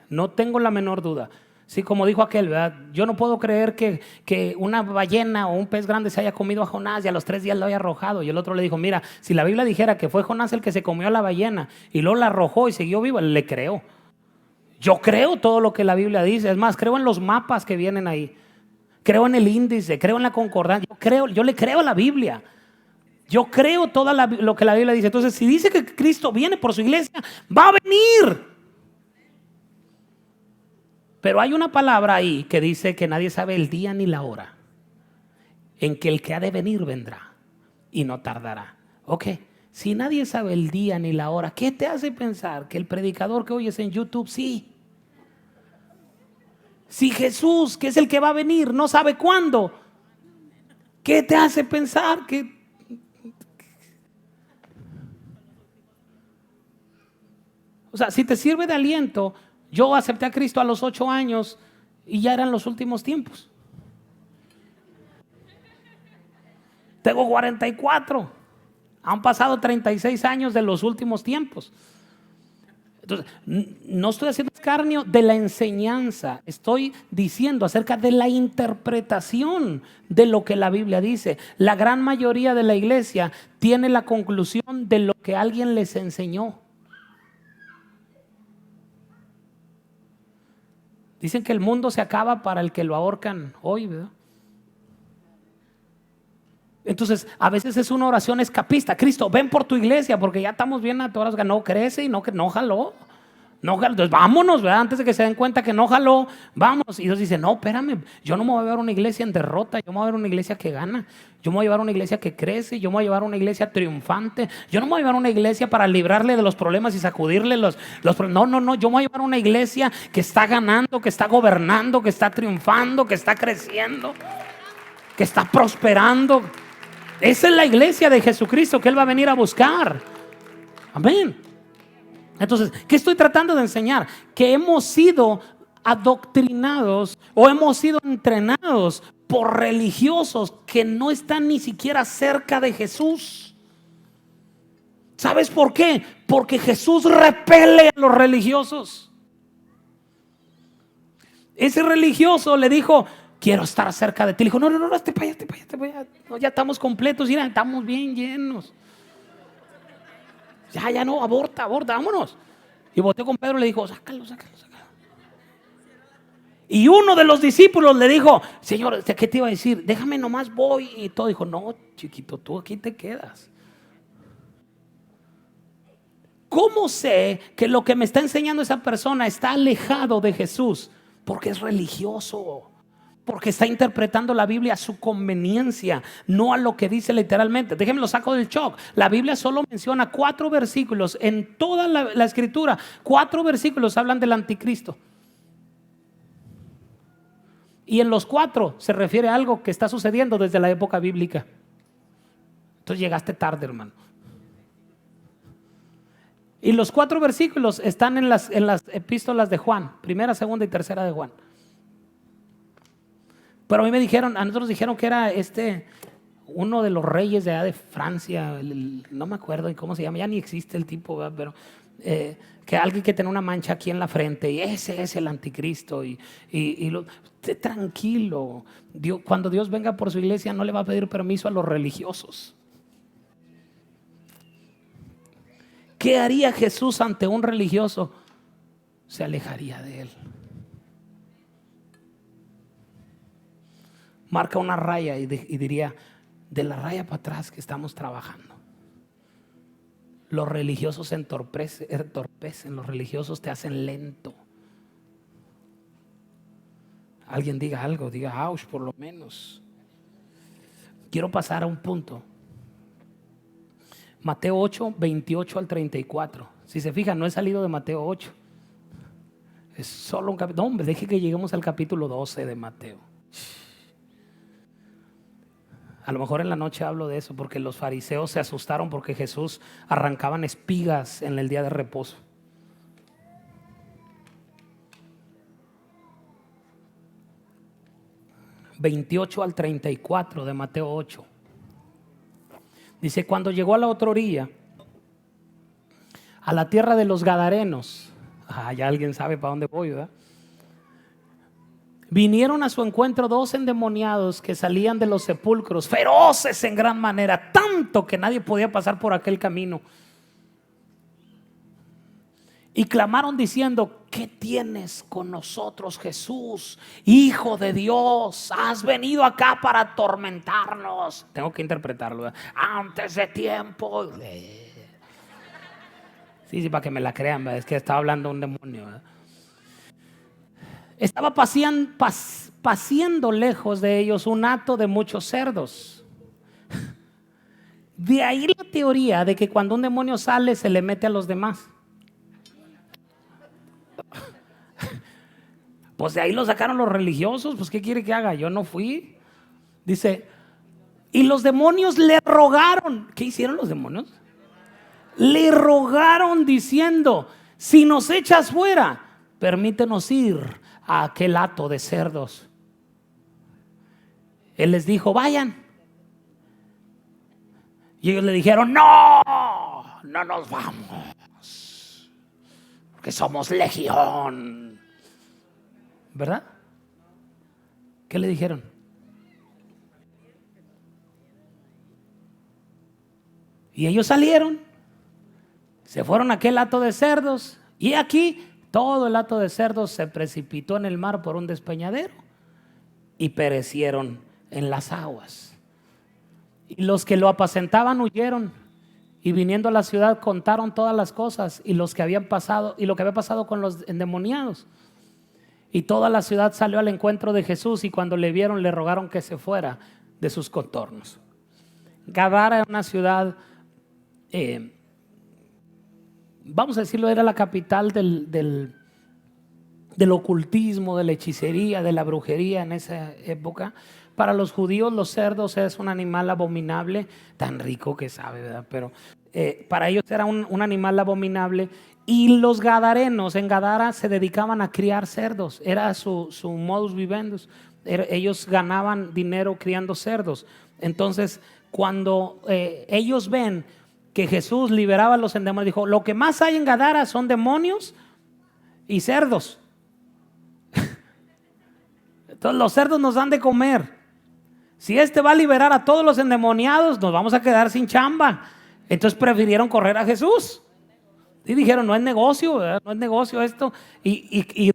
no tengo la menor duda. Sí, como dijo aquel, ¿verdad? Yo no puedo creer que una ballena o un pez grande se haya comido a Jonás y a los 3 días lo haya arrojado. Y el otro le dijo, mira, si la Biblia dijera que fue Jonás el que se comió a la ballena y luego la arrojó y siguió vivo, le creo. Yo creo todo lo que la Biblia dice. Es más, creo en los mapas que vienen ahí. Creo en el índice, creo en la concordancia. Yo le creo a la Biblia. Yo creo todo lo que la Biblia dice. Entonces, si dice que Cristo viene por su iglesia, va a venir. Pero hay una palabra ahí que dice que nadie sabe el día ni la hora en que el que ha de venir vendrá y no tardará. Ok, si nadie sabe el día ni la hora, ¿qué te hace pensar que el predicador que oyes en YouTube sí? Si Jesús, que es el que va a venir, no sabe cuándo, ¿qué te hace pensar que O sea, si te sirve de aliento, yo acepté a Cristo a los 8 años y ya eran los últimos tiempos. Tengo 44. Han pasado 36 años de los últimos tiempos. Entonces, no estoy haciendo escarnio de la enseñanza, estoy diciendo acerca de la interpretación de lo que la Biblia dice. La gran mayoría de la iglesia tiene la conclusión de lo que alguien les enseñó. Dicen que el mundo se acaba para el que lo ahorcan hoy, ¿verdad? Entonces, a veces es una oración escapista. Cristo, ven por tu iglesia porque ya estamos bien atorados. No crece y no jaló. No jaló. Entonces, vámonos, ¿verdad? Antes de que se den cuenta que no jaló, vámonos. Y Dios dice, no, espérame, yo no me voy a llevar una iglesia en derrota. Yo me voy a llevar una iglesia que gana. Yo me voy a llevar una iglesia que crece. Yo me voy a llevar una iglesia triunfante. Yo no me voy a llevar una iglesia para librarle de los problemas y sacudirle los problemas. No. Yo me voy a llevar una iglesia que está ganando, que está gobernando, que está triunfando, que está creciendo, que está prosperando. Esa es la iglesia de Jesucristo que Él va a venir a buscar. Amén. Entonces, ¿qué estoy tratando de enseñar? Que hemos sido adoctrinados o hemos sido entrenados por religiosos que no están ni siquiera cerca de Jesús. ¿Sabes por qué? Porque Jesús repele a los religiosos. Ese religioso le dijo, quiero estar cerca de ti. Le dijo, no, esté para allá. No, ya estamos completos, mira, estamos bien llenos. Ya no, aborta, vámonos. Y volteó con Pedro y le dijo, sácalo. Y uno de los discípulos le dijo, Señor, ¿qué te iba a decir? Déjame nomás voy. Y todo dijo, no, chiquito, tú aquí te quedas. ¿Cómo sé que lo que me está enseñando esa persona está alejado de Jesús? Porque es religioso. Porque está interpretando la Biblia a su conveniencia, no a lo que dice literalmente. Déjenme lo saco del shock. La Biblia solo menciona 4 versículos en toda la escritura. 4 versículos hablan del anticristo. Y en los 4 se refiere a algo que está sucediendo desde la época bíblica. Entonces llegaste tarde, hermano. Y los 4 versículos están en las epístolas de Juan, primera, segunda y tercera de Juan. Pero a nosotros dijeron que era uno de los reyes de allá de Francia, no me acuerdo cómo se llama, ya ni existe el tipo, ¿verdad? Pero que alguien que tiene una mancha aquí en la frente y ese es el anticristo. Tranquilo, cuando Dios venga por su iglesia no le va a pedir permiso a los religiosos. ¿Qué haría Jesús ante un religioso? Se alejaría de él. Marca una raya y diría, de la raya para atrás que estamos trabajando. Los religiosos se entorpecen, los religiosos te hacen lento. Alguien diga algo, diga ouch por lo menos. Quiero pasar a un punto. Mateo 8, 28 al 34. Si se fijan, no he salido de Mateo 8. Es solo un capítulo. No, hombre, deje que lleguemos al capítulo 12 de Mateo. A lo mejor en la noche hablo de eso porque los fariseos se asustaron porque Jesús arrancaban espigas en el día de reposo. ...28 al 34 de Mateo 8... dice, cuando llegó a la otra orilla, a la tierra de los Gadarenos, ya alguien sabe para dónde voy, ¿verdad? Vinieron a su encuentro 2 endemoniados que salían de los sepulcros, feroces en gran manera, tanto que nadie podía pasar por aquel camino. Y clamaron diciendo, ¿qué tienes con nosotros, Jesús, Hijo de Dios? Has venido acá para atormentarnos. Tengo que interpretarlo, ¿verdad? Antes de tiempo. Sí, para que me la crean, ¿verdad? Es que estaba hablando un demonio, ¿verdad? Estaba paciendo lejos de ellos un hato de muchos cerdos. De ahí la teoría de que cuando un demonio sale se le mete a los demás. Pues de ahí lo sacaron los religiosos. Pues ¿qué quiere que haga? Yo no fui. Dice, y los demonios le rogaron. ¿Qué hicieron los demonios? Le rogaron diciendo, Si nos echas fuera, permítenos ir a aquel hato de cerdos. Él les dijo, vayan. Y ellos le dijeron, no, no nos vamos, porque somos legión. ¿Verdad? ¿Qué le dijeron? Y ellos salieron, se fueron a aquel hato de cerdos, y aquí todo el hato de cerdos se precipitó en el mar por un despeñadero y perecieron en las aguas. Y los que lo apacentaban huyeron, y viniendo a la ciudad contaron todas las cosas y los que habían pasado y lo que había pasado con los endemoniados. Y toda la ciudad salió al encuentro de Jesús, y cuando le vieron le rogaron que se fuera de sus contornos. Gadara era una ciudad, vamos a decirlo, era la capital del ocultismo, de la hechicería, de la brujería en esa época. Para los judíos los cerdos es un animal abominable, tan rico que sabe, ¿verdad? Pero para ellos era un animal abominable. Y los gadarenos en Gadara se dedicaban a criar cerdos, era su modus vivendi. Ellos ganaban dinero criando cerdos. Entonces cuando ellos ven que Jesús liberaba a los endemoniados, dijo, lo que más hay en Gadara son demonios y cerdos. Entonces los cerdos nos dan de comer. Si este va a liberar a todos los endemoniados, nos vamos a quedar sin chamba. Entonces prefirieron correr a Jesús y dijeron, no es negocio, ¿verdad? No es negocio esto. Y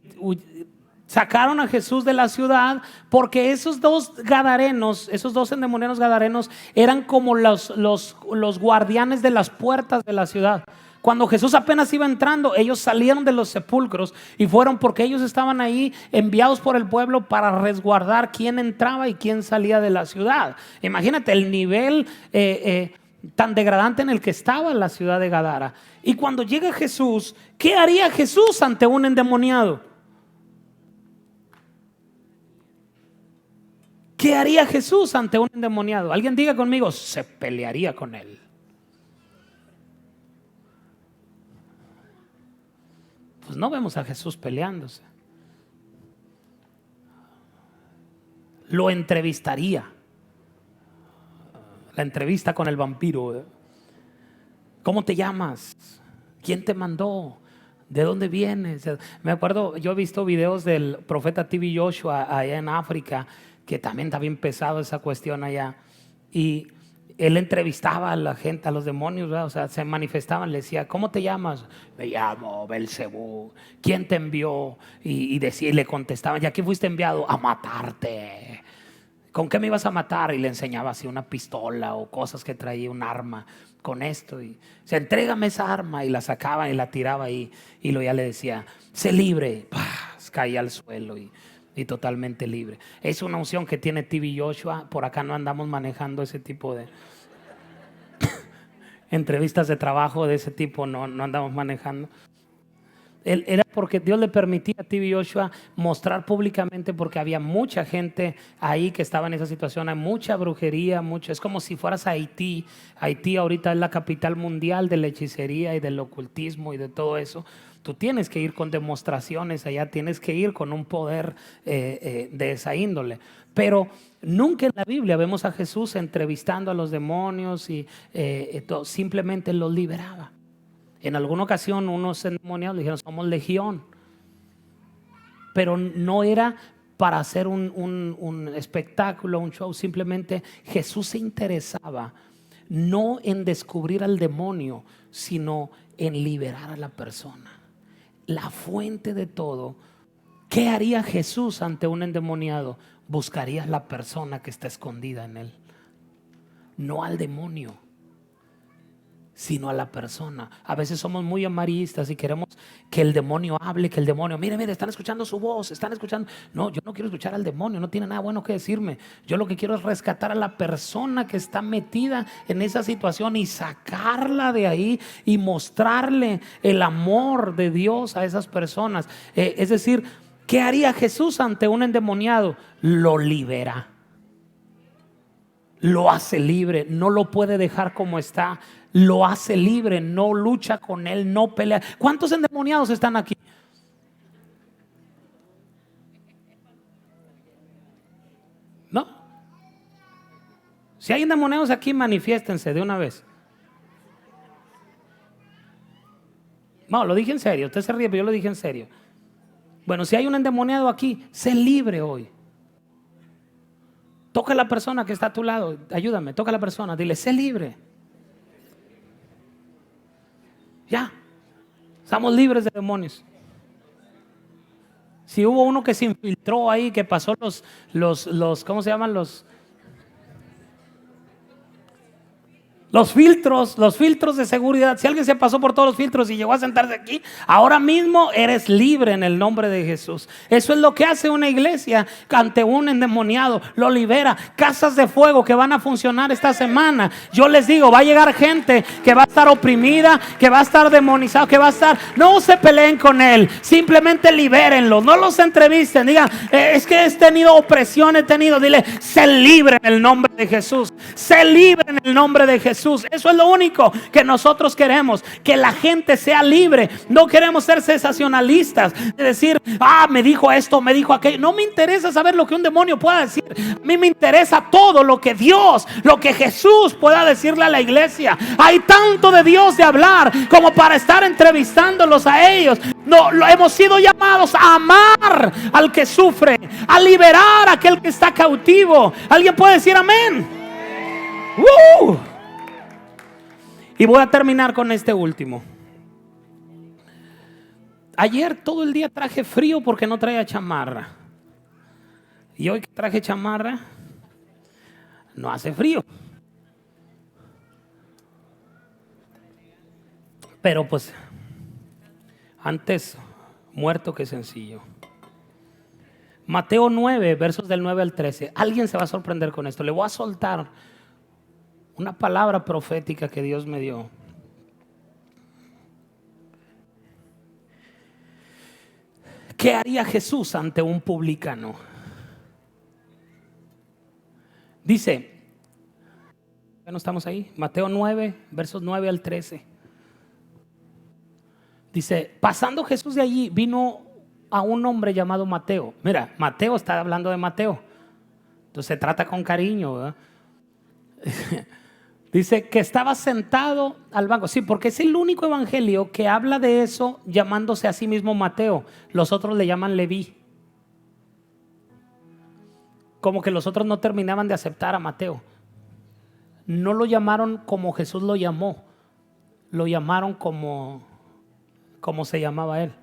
sacaron a Jesús de la ciudad, porque esos dos gadarenos, esos dos endemoniados gadarenos eran como los guardianes de las puertas de la ciudad. Cuando Jesús apenas iba entrando, ellos salieron de los sepulcros y fueron, porque ellos estaban ahí enviados por el pueblo para resguardar quién entraba y quién salía de la ciudad. Imagínate el nivel tan degradante en el que estaba la ciudad de Gadara. Y cuando llega Jesús, ¿qué haría Jesús ante un endemoniado? ¿Qué haría Jesús ante un endemoniado? Alguien diga conmigo, se pelearía con él. Pues no vemos a Jesús peleándose. Lo entrevistaría. La entrevista con el vampiro. ¿Cómo te llamas? ¿Quién te mandó? ¿De dónde vienes? Me acuerdo, yo he visto videos del profeta T.B. Joshua allá en África, que también está bien pesado esa cuestión allá. Y él entrevistaba a la gente, a los demonios, ¿verdad? O sea, se manifestaban, le decía, ¿cómo te llamas? Me llamo Belcebú. ¿Quién te envió? Y le contestaban, ¿y a qué fuiste enviado? A matarte. ¿Con qué me ibas a matar? Y le enseñaba así una pistola o cosas que traía, un arma con esto. Y se entrégame esa arma, y la sacaba y la tiraba ahí. Y luego ya le decía, sé libre. ¡Pah! Caía al suelo y totalmente libre. Es una unción que tiene T.B. Joshua. Por acá no andamos manejando ese tipo de entrevistas de trabajo de ese tipo, no andamos manejando. Era porque Dios le permitía a T.B. Joshua mostrar públicamente, porque había mucha gente ahí que estaba en esa situación, hay mucha brujería, es como si fueras a Haití. Haití ahorita es la capital mundial de la hechicería y del ocultismo y de todo eso. Tú tienes que ir con demostraciones allá, tienes que ir con un poder de esa índole. Pero nunca en la Biblia vemos a Jesús entrevistando a los demonios y simplemente los liberaba. En alguna ocasión unos endemoniados le dijeron, somos legión. Pero no era para hacer un espectáculo, un show. Simplemente Jesús se interesaba no en descubrir al demonio, sino en liberar a la persona. La fuente de todo. ¿Qué haría Jesús ante un endemoniado? Buscaría a la persona que está escondida en él, no al demonio, sino a la persona. A veces somos muy amarillistas y queremos que el demonio hable, que el demonio, mire, están escuchando su voz, están escuchando. No, yo no quiero escuchar al demonio, no tiene nada bueno que decirme. Yo lo que quiero es rescatar a la persona que está metida en esa situación y sacarla de ahí y mostrarle el amor de Dios a esas personas. Es decir, ¿qué haría Jesús ante un endemoniado? Lo libera. lo hace libre, no lo puede dejar como está, lo hace libre, no lucha con él, no pelea. ¿Cuántos endemoniados están aquí? ¿No? Si hay endemoniados aquí, manifiéstense de una vez. No, lo dije en serio, usted se ríe, pero yo lo dije en serio. Bueno, si hay un endemoniado aquí, sé libre hoy. Toca a la persona que está a tu lado, ayúdame, toca a la persona, dile, sé libre. Ya, estamos libres de demonios. Si hubo uno que se infiltró ahí, que pasó ¿cómo se llaman? Los filtros de seguridad. Si alguien se pasó por todos los filtros y llegó a sentarse aquí, ahora mismo eres libre en el nombre de Jesús. Eso es lo que hace una iglesia ante un endemoniado, lo libera. Casas de fuego que van a funcionar esta semana. Yo les digo, va a llegar gente que va a estar oprimida, que va a estar demonizado, que va a estar, no se peleen con él, simplemente libérenlo, no los entrevisten, digan, es que he tenido opresión, dile, sé libre en el nombre de Jesús, sé libre en el nombre de Jesús. Eso es lo único que nosotros queremos, que la gente sea libre. No queremos ser sensacionalistas, de decir, me dijo esto, me dijo aquello. No me interesa saber lo que un demonio pueda decir. A mí me interesa todo lo que Dios, lo que Jesús pueda decirle a la iglesia. Hay tanto de Dios de hablar como para estar entrevistándolos a ellos. No, hemos sido llamados a amar al que sufre, a liberar a aquel que está cautivo. ¿Alguien puede decir amén? Y voy a terminar con este último. Ayer todo el día traje frío porque no traía chamarra. Y hoy que traje chamarra, no hace frío. Pero pues, antes muerto que sencillo. Mateo 9, versos del 9 al 13. Alguien se va a sorprender con esto. Le voy a soltar una palabra profética que Dios me dio. ¿Qué haría Jesús ante un publicano? Dice, ¿ya no estamos ahí? Mateo 9, versos 9 al 13. Dice, pasando Jesús de allí, vino a un hombre llamado Mateo. Mira, Mateo está hablando de Mateo. Entonces se trata con cariño, ¿verdad? Dice que estaba sentado al banco. Sí, porque es el único evangelio que habla de eso llamándose a sí mismo Mateo. Los otros le llaman Leví. Como que los otros no terminaban de aceptar a Mateo. No lo llamaron como Jesús lo llamó. Lo llamaron como se llamaba él.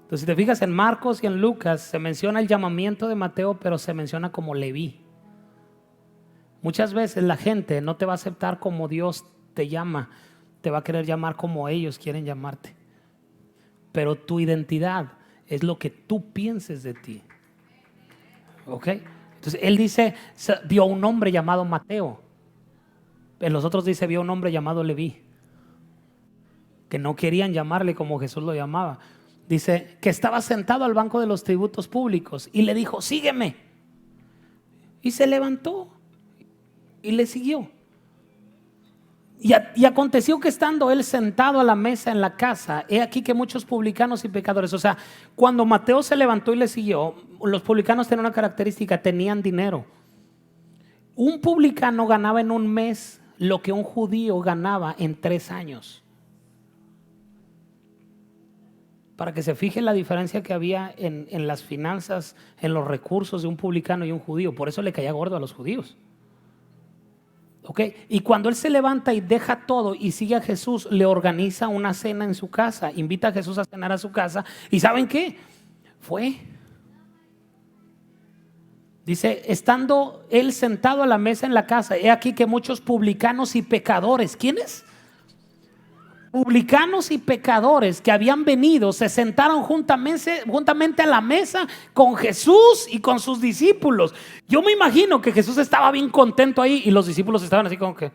Entonces, si te fijas en Marcos y en Lucas, se menciona el llamamiento de Mateo, pero se menciona como Leví. Muchas veces la gente no te va a aceptar como Dios te llama, te va a querer llamar como ellos quieren llamarte. Pero tu identidad es lo que tú pienses de ti. ¿Ok? Entonces él dice, vio un hombre llamado Mateo. En los otros dice, vio un hombre llamado Leví, que no querían llamarle como Jesús lo llamaba. Dice que estaba sentado al banco de los tributos públicos y le dijo, sígueme. Y se levantó y le siguió. Y aconteció que estando él sentado a la mesa en la casa, he aquí que muchos publicanos y pecadores, o sea, cuando Mateo se levantó y le siguió, los publicanos tenían una característica, tenían dinero. Un publicano ganaba en un mes lo que un judío ganaba en 3 años. Para que se fije la diferencia que había en las finanzas, en los recursos de un publicano y un judío. Por eso le caía gordo a los judíos. Y cuando él se levanta y deja todo y sigue a Jesús, le organiza una cena en su casa, invita a Jesús a cenar a su casa. ¿Y saben qué? Fue. Dice, estando él sentado a la mesa en la casa, he aquí que muchos publicanos y pecadores, ¿quiénes? Publicanos y pecadores que habían venido se sentaron juntamente a la mesa con Jesús y con sus discípulos. Yo me imagino que Jesús estaba bien contento ahí y los discípulos estaban así como que,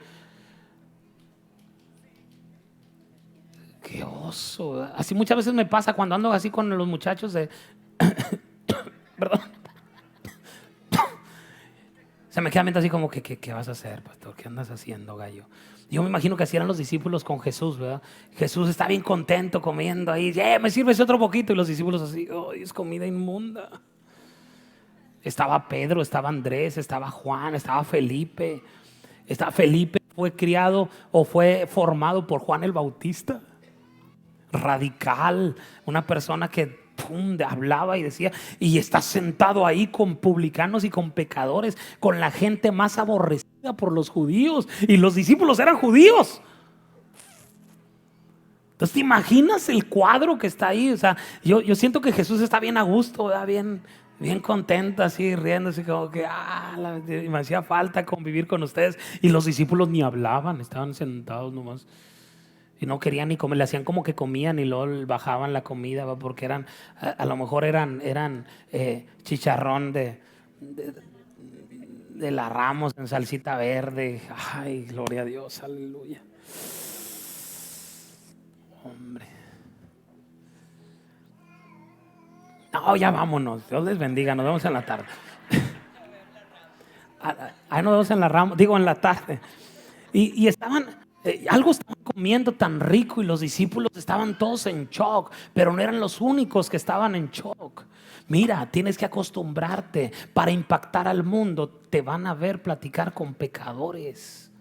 qué oso, ¿verdad? Así muchas veces me pasa cuando ando así con los muchachos de perdón. Se me queda viendo así como que, ¿qué vas a hacer, pastor? ¿Qué andas haciendo, gallo? Yo me imagino que así eran los discípulos con Jesús, ¿verdad? Jesús está bien contento comiendo ahí. Me sirves otro poquito. Y los discípulos así, ¡ay, es comida inmunda! Estaba Pedro, estaba Andrés, estaba Juan, estaba Felipe. Felipe fue criado o fue formado por Juan el Bautista. Radical, una persona que hablaba y decía, y está sentado ahí con publicanos y con pecadores, con la gente más aborrecida por los judíos, y los discípulos eran judíos. Entonces, ¿te imaginas el cuadro que está ahí? O sea, yo siento que Jesús está bien a gusto, ¿verdad? Bien contento, así riéndose, como que me hacía falta convivir con ustedes. Y los discípulos ni hablaban, estaban sentados nomás. Y no querían ni comer, le hacían como que comían y luego bajaban la comida, ¿va? Porque a lo mejor eran chicharrón de la Ramos en salsita verde. Ay, gloria a Dios, aleluya. Hombre. No, ya vámonos, Dios les bendiga, nos vemos en la tarde. Ahí nos vemos en la Ramos, digo en la tarde. Y estaban... algo estaban comiendo tan rico y los discípulos estaban todos en shock, pero no eran los únicos que estaban en shock. Mira, tienes que acostumbrarte. Para impactar al mundo te van a ver platicar con pecadores.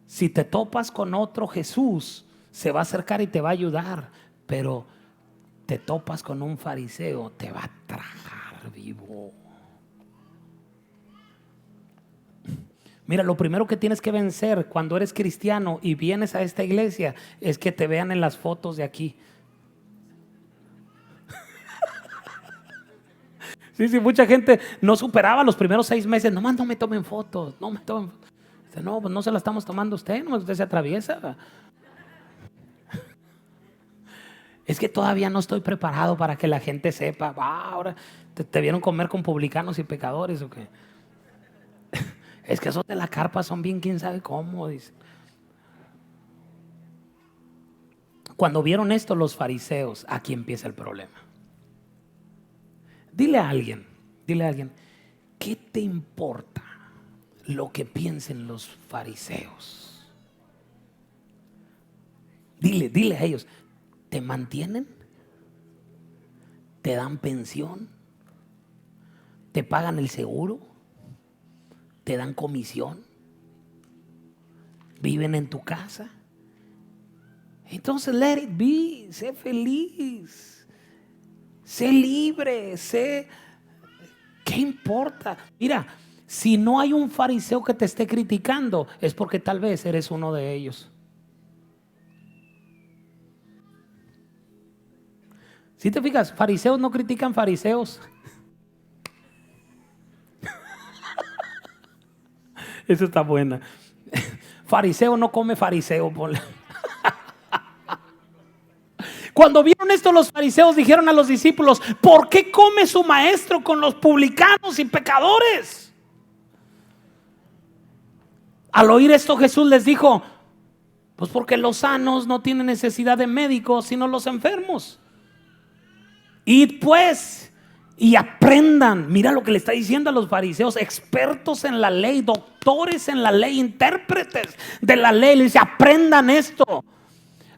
Si te topas con otro Jesús, se va a acercar y te va a ayudar, pero te topas con un fariseo, te va a tragar vivo. Mira, lo primero que tienes que vencer cuando eres cristiano y vienes a esta iglesia es que te vean en las fotos de aquí. Sí, mucha gente no superaba los primeros 6 meses. Nomás no me tomen fotos, no me tomen fotos. No, pues no se la estamos tomando usted, nomás usted se atraviesa. Es que todavía no estoy preparado para que la gente sepa. Ahora te vieron comer con publicanos y pecadores o qué. Es que esos de la carpa son bien quién sabe cómo, dice. Cuando vieron esto los fariseos, aquí empieza el problema. Dile a alguien, ¿qué te importa lo que piensen los fariseos? Dile a ellos, ¿te mantienen? ¿Te dan pensión? ¿Te pagan el seguro? ¿Te dan comisión? ¿Viven en tu casa? Entonces let it be, sé feliz, sé libre, ¿qué importa? Mira, si no hay un fariseo que te esté criticando, es porque tal vez eres uno de ellos. Si te fijas, fariseos no critican fariseos. Eso está buena. Fariseo no come fariseo. Cuando vieron esto los fariseos dijeron a los discípulos, ¿por qué come su maestro con los publicanos y pecadores? Al oír esto Jesús les dijo, pues porque los sanos no tienen necesidad de médicos sino los enfermos. Id pues y aprendan. Mira lo que le está diciendo a los fariseos, expertos en la ley, doctores en la ley, intérpretes de la ley. Le dice, aprendan esto.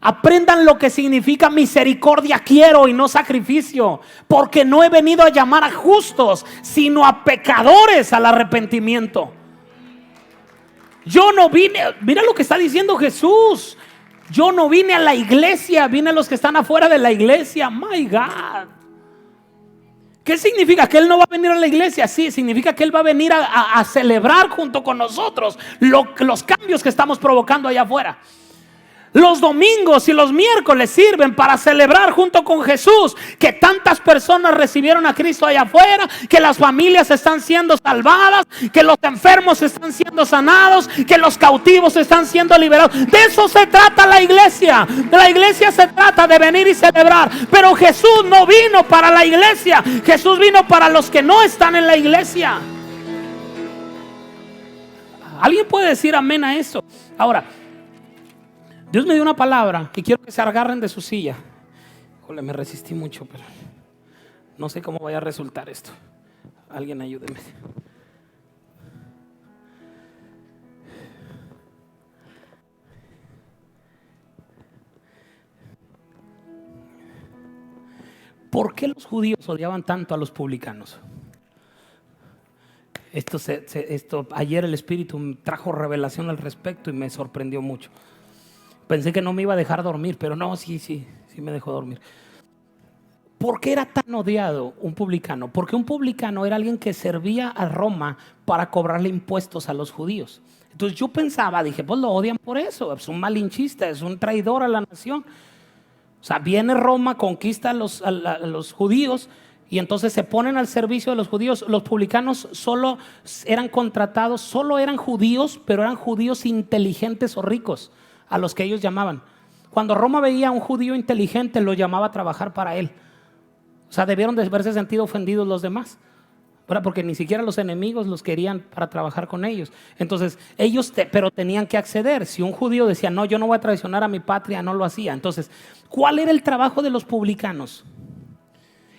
Aprendan lo que significa misericordia quiero y no sacrificio, porque no he venido a llamar a justos, sino a pecadores al arrepentimiento. Yo no vine, mira lo que está diciendo Jesús. Yo no vine a la iglesia, vine a los que están afuera de la iglesia. My God. ¿Qué significa? ¿Que Él no va a venir a la iglesia? Sí, significa que Él va a venir a celebrar junto con nosotros los cambios que estamos provocando allá afuera. Los domingos y los miércoles sirven para celebrar junto con Jesús que tantas personas recibieron a Cristo allá afuera, que las familias están siendo salvadas, que los enfermos están siendo sanados, que los cautivos están siendo liberados. De eso se trata la iglesia. La iglesia se trata de venir y celebrar. Pero Jesús no vino para la iglesia. Jesús vino para los que no están en la iglesia. ¿Alguien puede decir amén a eso? Ahora, Dios me dio una palabra y quiero que se agarren de su silla. Híjole, me resistí mucho, pero no sé cómo vaya a resultar esto. Alguien ayúdeme. ¿Por qué los judíos odiaban tanto a los publicanos? Ayer el Espíritu me trajo revelación al respecto y me sorprendió mucho. Pensé que no me iba a dejar dormir, pero no, sí me dejó dormir. ¿Por qué era tan odiado un publicano? Porque un publicano era alguien que servía a Roma para cobrarle impuestos a los judíos. Entonces yo pensaba, dije, pues lo odian por eso, es un malinchista, es un traidor a la nación. O sea, viene Roma, conquista a los judíos y entonces se ponen al servicio de los judíos. Los publicanos solo eran contratados, solo eran judíos, pero eran judíos inteligentes o ricos, a los que ellos llamaban. Cuando Roma veía a un judío inteligente, lo llamaba a trabajar para él. O sea, debieron de haberse sentido ofendidos los demás, ¿verdad? Porque ni siquiera los enemigos los querían para trabajar con ellos. Entonces pero tenían que acceder. Si un judío decía, no, yo no voy a traicionar a mi patria, no lo hacía. Entonces, ¿cuál era el trabajo de los publicanos?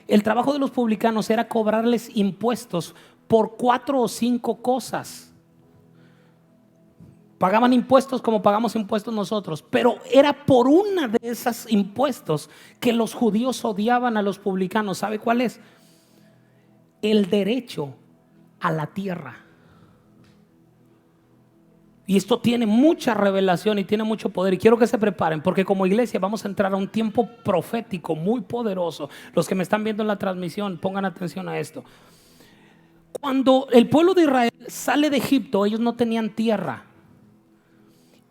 El trabajo de los publicanos era cobrarles impuestos por 4 o 5 cosas. Pagaban impuestos como pagamos impuestos nosotros, pero era por una de esas impuestos que los judíos odiaban a los publicanos. ¿Sabe cuál es? El derecho a la tierra. Y esto tiene mucha revelación y tiene mucho poder. Y quiero que se preparen, porque como iglesia vamos a entrar a un tiempo profético muy poderoso. Los que me están viendo en la transmisión, pongan atención a esto. Cuando el pueblo de Israel sale de Egipto, ellos no tenían tierra.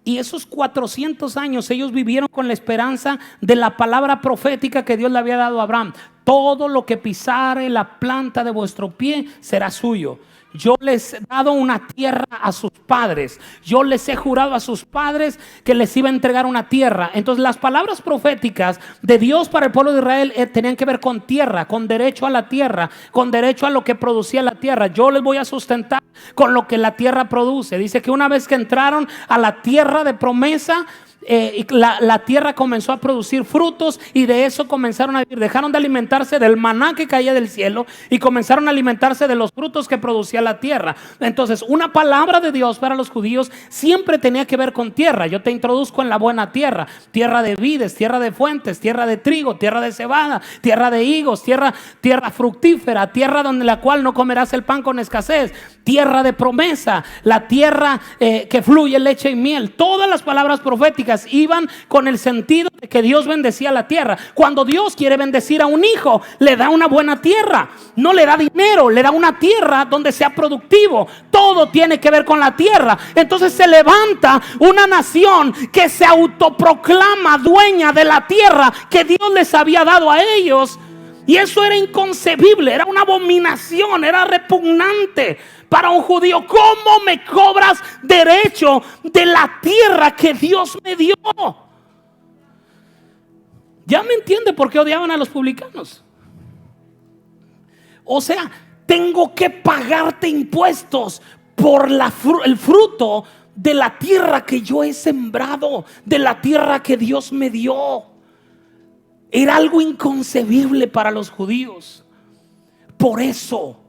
Y esos 400 años ellos vivieron con la esperanza de la palabra profética que Dios le había dado a Abraham. Todo lo que pisare la planta de vuestro pie será suyo. Yo les he dado una tierra a sus padres. Yo les he jurado a sus padres que les iba a entregar una tierra. Entonces las palabras proféticas de Dios para el pueblo de Israel tenían que ver con tierra, con derecho a la tierra, con derecho a lo que producía la tierra. Yo les voy a sustentar con lo que la tierra produce. Dice que una vez que entraron a la tierra de promesa, la tierra comenzó a producir frutos y de eso comenzaron a vivir. Dejaron de alimentarse del maná que caía del cielo y comenzaron a alimentarse de los frutos que producía la tierra. Entonces una palabra de Dios para los judíos siempre tenía que ver con tierra. Yo te introduzco en la buena tierra: tierra de vides, tierra de fuentes, tierra de trigo, tierra de cebada, tierra de higos, tierra fructífera, tierra donde la cual no comerás el pan con escasez, tierra de promesa, la tierra que fluye leche y miel. Todas las palabras proféticas iban con el sentido de que Dios bendecía la tierra. Cuando Dios quiere bendecir a un hijo, le da una buena tierra, no le da dinero, le da una tierra donde sea productivo. Todo tiene que ver con la tierra. Entonces se levanta una nación que se autoproclama dueña de la tierra que Dios les había dado a ellos. Y eso era inconcebible, era una abominación, era repugnante para un judío. ¿Cómo me cobras derecho de la tierra que Dios me dio? Ya me entiende por qué odiaban a los publicanos. O sea, tengo que pagarte impuestos por el fruto de la tierra que yo he sembrado, de la tierra que Dios me dio. Era algo inconcebible para los judíos. Por eso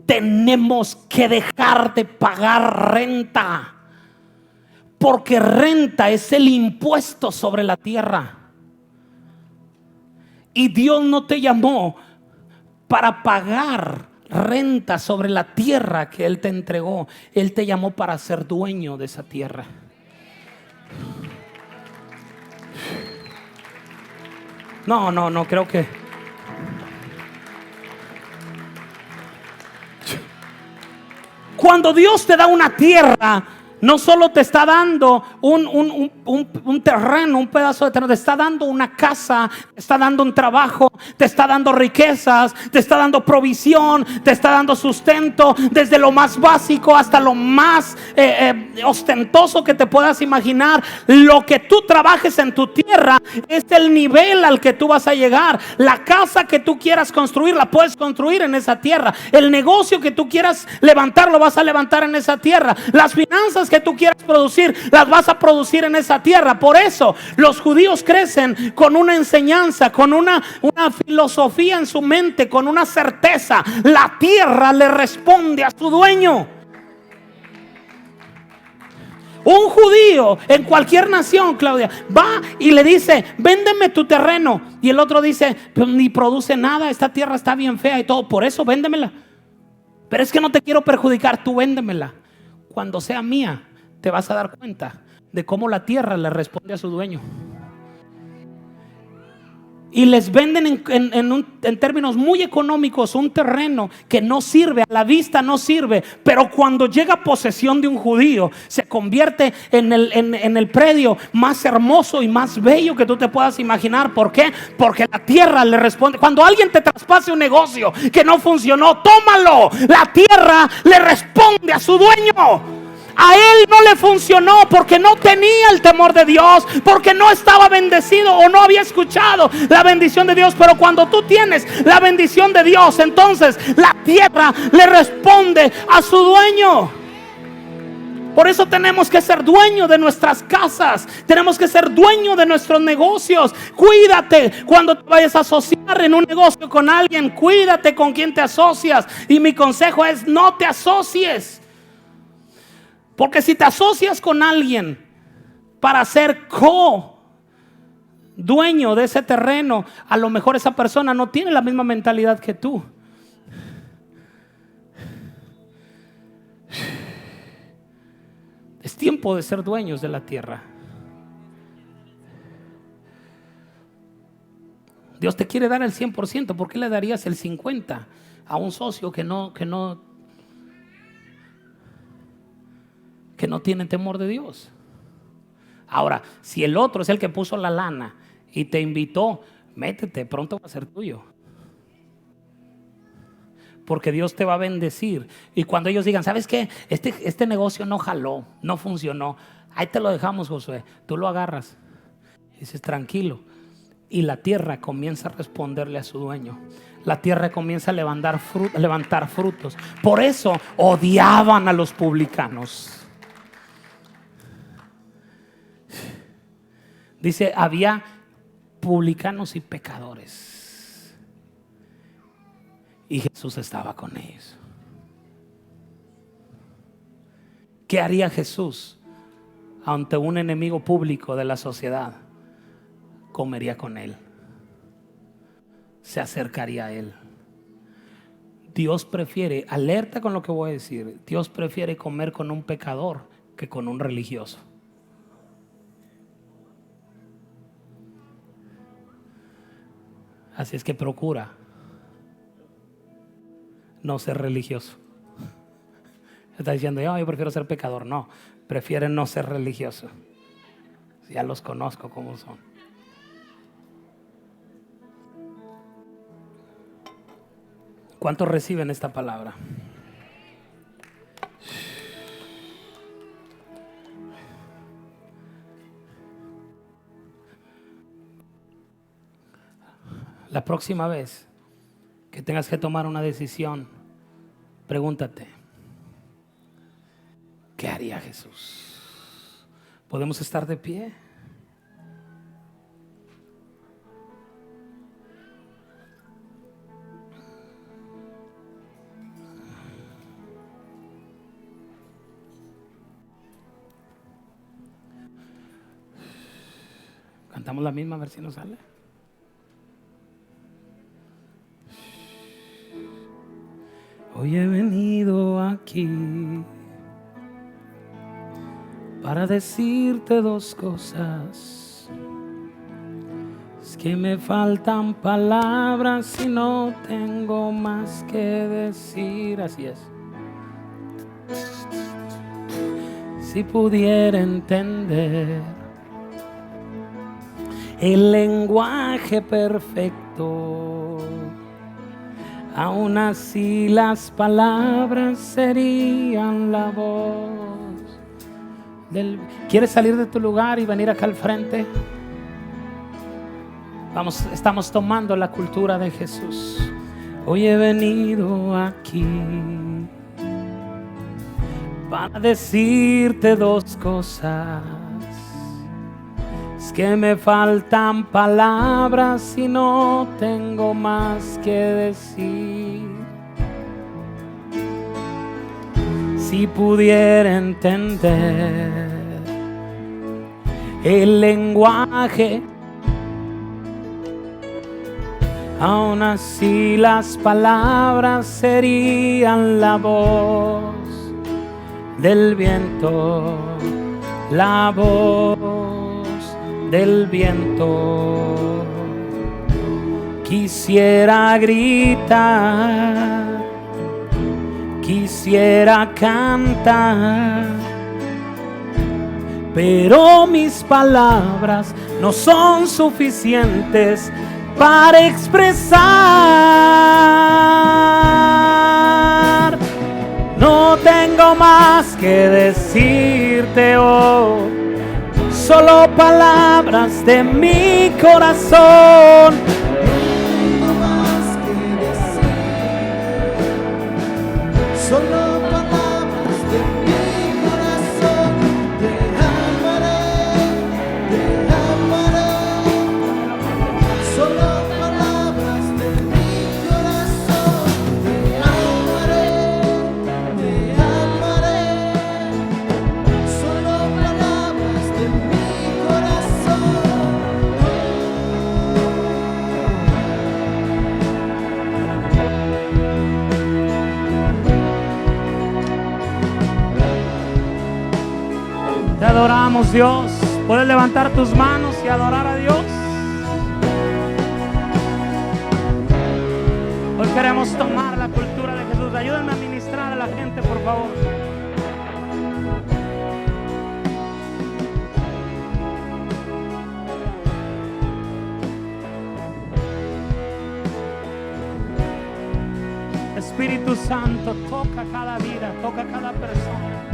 tenemos que dejar de pagar renta, porque renta es el impuesto sobre la tierra. Y Dios no te llamó para pagar renta sobre la tierra que Él te entregó. Él te llamó para ser dueño de esa tierra. No, creo que cuando Dios te da una tierra, no solo te está dando un terreno, un pedazo de terreno, te está dando una casa, te está dando un trabajo, te está dando riquezas, te está dando provisión, te está dando sustento, desde lo más básico hasta lo más ostentoso que te puedas imaginar. Lo que tú trabajes en tu tierra es el nivel al que tú vas a llegar. La casa que tú quieras construir, la puedes construir en esa tierra. El negocio que tú quieras levantar, lo vas a levantar en esa tierra. Las finanzas que tú quieras producir, las vas a producir en esa esa tierra. Por eso los judíos crecen con una enseñanza, con una filosofía en su mente, con una certeza: la tierra le responde a su dueño. Un judío en cualquier nación, Claudia, va y le dice: véndeme tu terreno. Y el otro dice: pues ni produce nada, esta tierra está bien fea y todo, por eso véndemela. Pero es que no te quiero perjudicar, tú véndemela. Cuando sea mía, te vas a dar cuenta de cómo la tierra le responde a su dueño. Y les venden en términos muy económicos un terreno que no sirve, a la vista no sirve, pero cuando llega a posesión de un judío, se convierte en el predio más hermoso y más bello que tú te puedas imaginar. ¿Por qué? Porque la tierra le responde. Cuando alguien te traspase un negocio que no funcionó, tómalo. La tierra le responde a su dueño. A él no le funcionó porque no tenía el temor de Dios, porque no estaba bendecido o no había escuchado la bendición de Dios. Pero cuando tú tienes la bendición de Dios, entonces la tierra le responde a su dueño. Por eso tenemos que ser dueños de nuestras casas, tenemos que ser dueños de nuestros negocios. Cuídate cuando te vayas a asociar en un negocio con alguien, cuídate con quién te asocias. Y mi consejo es: no te asocies. Porque si te asocias con alguien para ser dueño de ese terreno, a lo mejor esa persona no tiene la misma mentalidad que tú. Es tiempo de ser dueños de la tierra. Dios te quiere dar el 100%. ¿Por qué le darías el 50% a un socio que no tiene temor de Dios? Ahora, si el otro es el que puso la lana y te invitó, métete, pronto va a ser tuyo. Porque Dios te va a bendecir. Y cuando ellos digan: ¿sabes qué? Este negocio no jaló, no funcionó, ahí te lo dejamos, Josué. Tú lo agarras y dices: tranquilo. Y la tierra comienza a responderle a su dueño. La tierra comienza a levantar frutos. Por eso odiaban a los publicanos. Dice: había publicanos y pecadores, y Jesús estaba con ellos. ¿Qué haría Jesús ante un enemigo público de la sociedad? Comería con él, se acercaría a él. Dios prefiere, alerta con lo que voy a decir, Dios prefiere comer con un pecador que con un religioso. Así es que procura no ser religioso. Está diciendo: yo prefiero ser pecador. No, prefiere no ser religioso. Ya los conozco cómo son. ¿Cuántos reciben esta palabra? La próxima vez que tengas que tomar una decisión, pregúntate: ¿qué haría Jesús? ¿Podemos estar de pie? Cantamos la misma, a ver si nos sale. Hoy he venido aquí para decirte dos cosas. Es que me faltan palabras y no tengo más que decir. Así es. Si pudiera entender el lenguaje perfecto, aún así las palabras serían la voz del... ¿Quieres salir de tu lugar y venir acá al frente? Vamos, estamos tomando la cultura de Jesús. Hoy he venido aquí para decirte dos cosas. Es que me faltan palabras y no tengo más que decir. Si pudiera entender el lenguaje, aún así las palabras serían la voz del viento, la voz del viento. Quisiera gritar, quisiera cantar, pero mis palabras no son suficientes para expresar. No tengo más que decirte hoy, solo palabras de mi corazón. No tengo más que decir, solo palabras de mi corazón. Te amaré, solo palabras de mi corazón. Te amaré, solo palabras de mi corazón. Te adoramos, Dios. Puedes levantar tus manos y adorar a Dios. Hoy queremos tomar la cultura de Jesús. Ayúdenme a ministrar a la gente, por favor. Espíritu Santo, toca cada vida, toca cada persona.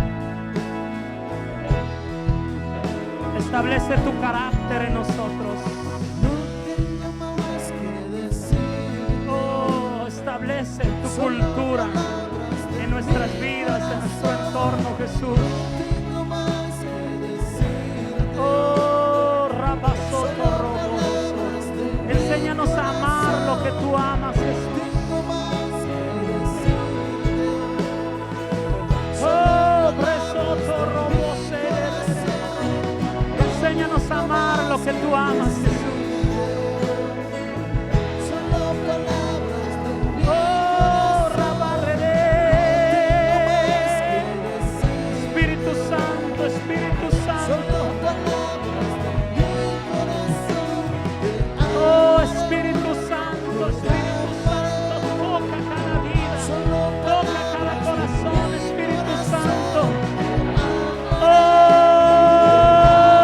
Establece tu carácter en nosotros. No tengo más que decir, Oh, establece tu cultura en nuestras vidas, en nuestro entorno, Jesús. tengo más que decir. Oh, Rabasoto Roboso. Enséñanos a amar lo que tú amas, Jesús. Tengo más que decir. Oh, Presoto Robose. Enséñanos a amar lo que tú amas, Jesús. Solo palabras de mi Oh, Rabarrede. Espíritu Santo, Espíritu Santo. solo palabras de mi corazón. Te Oh, Espíritu Santo, Espíritu Santo, toca cada vida, toca cada corazón, Espíritu Santo.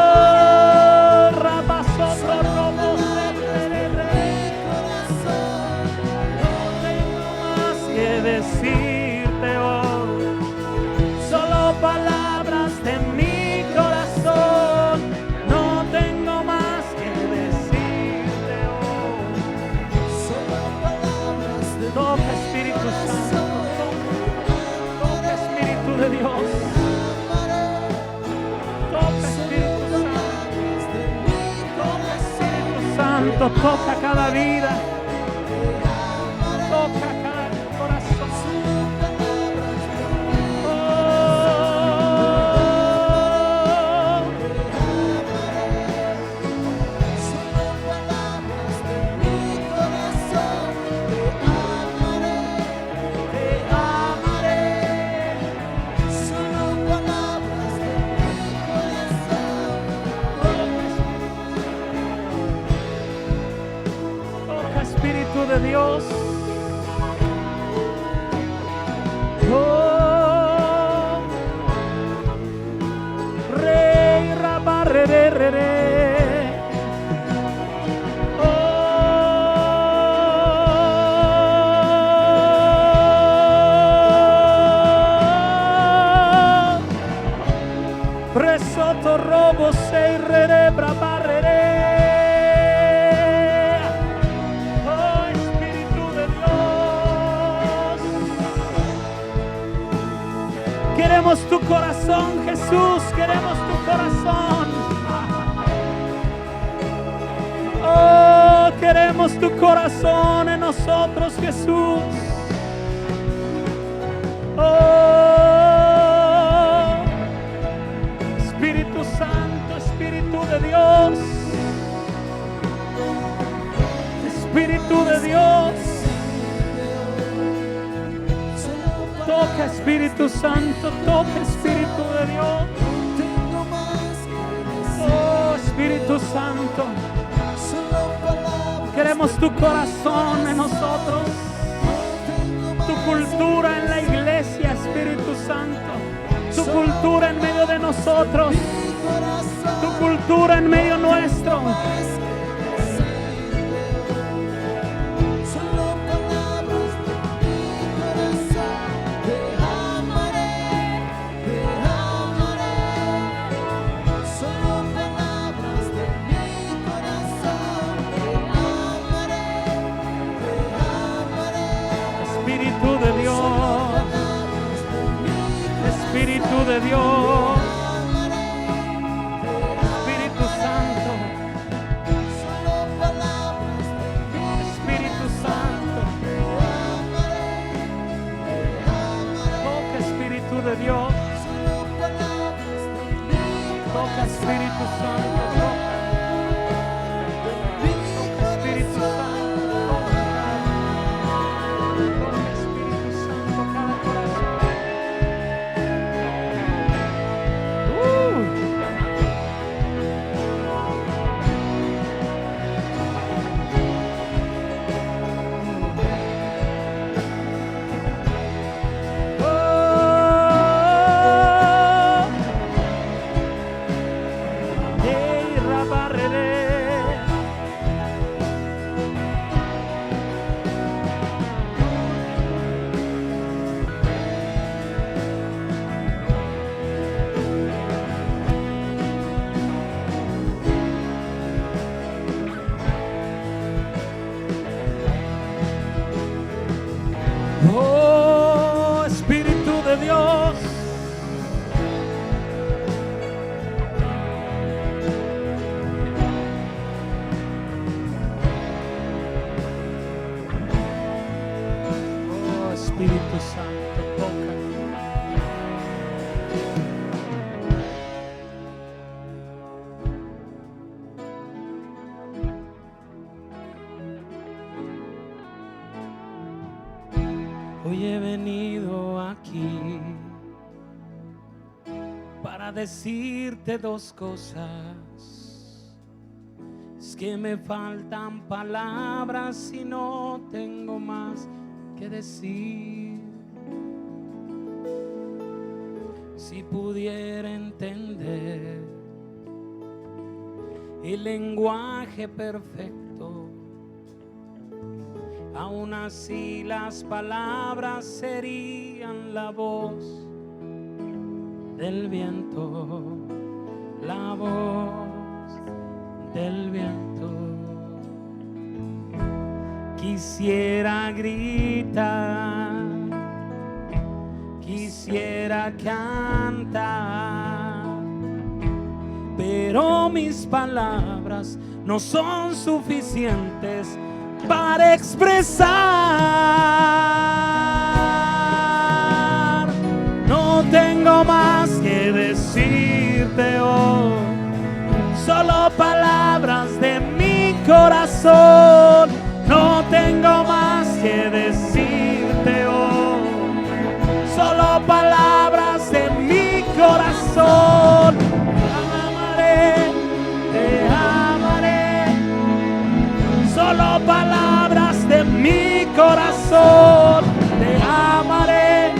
Oh, Rabasoto Robose, no tengo más que decirte hoy, solo palabras de mi corazón. No tengo más que decirte hoy. solo palabras de Toca, Espíritu Santo, toca, Espíritu de Dios. Toca, Espíritu Santo, toca, Espíritu Santo, toca cada vida, toca cada corazón. Oh, solo palabras de mi corazón. te amaré. Solo palabras de mi corazón. Toca, Espíritu de Dios. Oh, Rey Rabarrere. Oh, Presoto Robo Sei Rere Brabarrere. Oh, Espíritu de Dios. Queremos tu corazón, Jesús, queremos tu corazón. Queremos tu corazón en nosotros, Jesús. Oh, Espíritu Santo, Espíritu de Dios, Espíritu de Dios, toca Espíritu Santo, toca Espíritu de Dios. Oh, Espíritu Santo, queremos tu corazón en nosotros, tu cultura en la iglesia, Espíritu Santo, tu cultura en medio de nosotros, tu cultura en medio nuestro. Espíritu de Dios, Espíritu de Dios, Espíritu Santo, Espíritu Santo, toca Espíritu de Dios, toca Espíritu Santo, toca Espíritu Santo. Oh, Espíritu de Dios, oh, Espíritu Santo, toca. Hoy he venido aquí para decirte dos cosas. Es que me faltan palabras y no tengo más que decir. Si pudiera entender el lenguaje perfecto, aún así las palabras serían la voz del viento, la voz del viento. Quisiera gritar, quisiera cantar, pero mis palabras no son suficientes para expresar. No tengo más que decirte hoy, solo palabras de mi corazón. No tengo más que decirte hoy, solo palabras de mi corazón. Te amaré, solo palabras de mi corazón. Te amaré,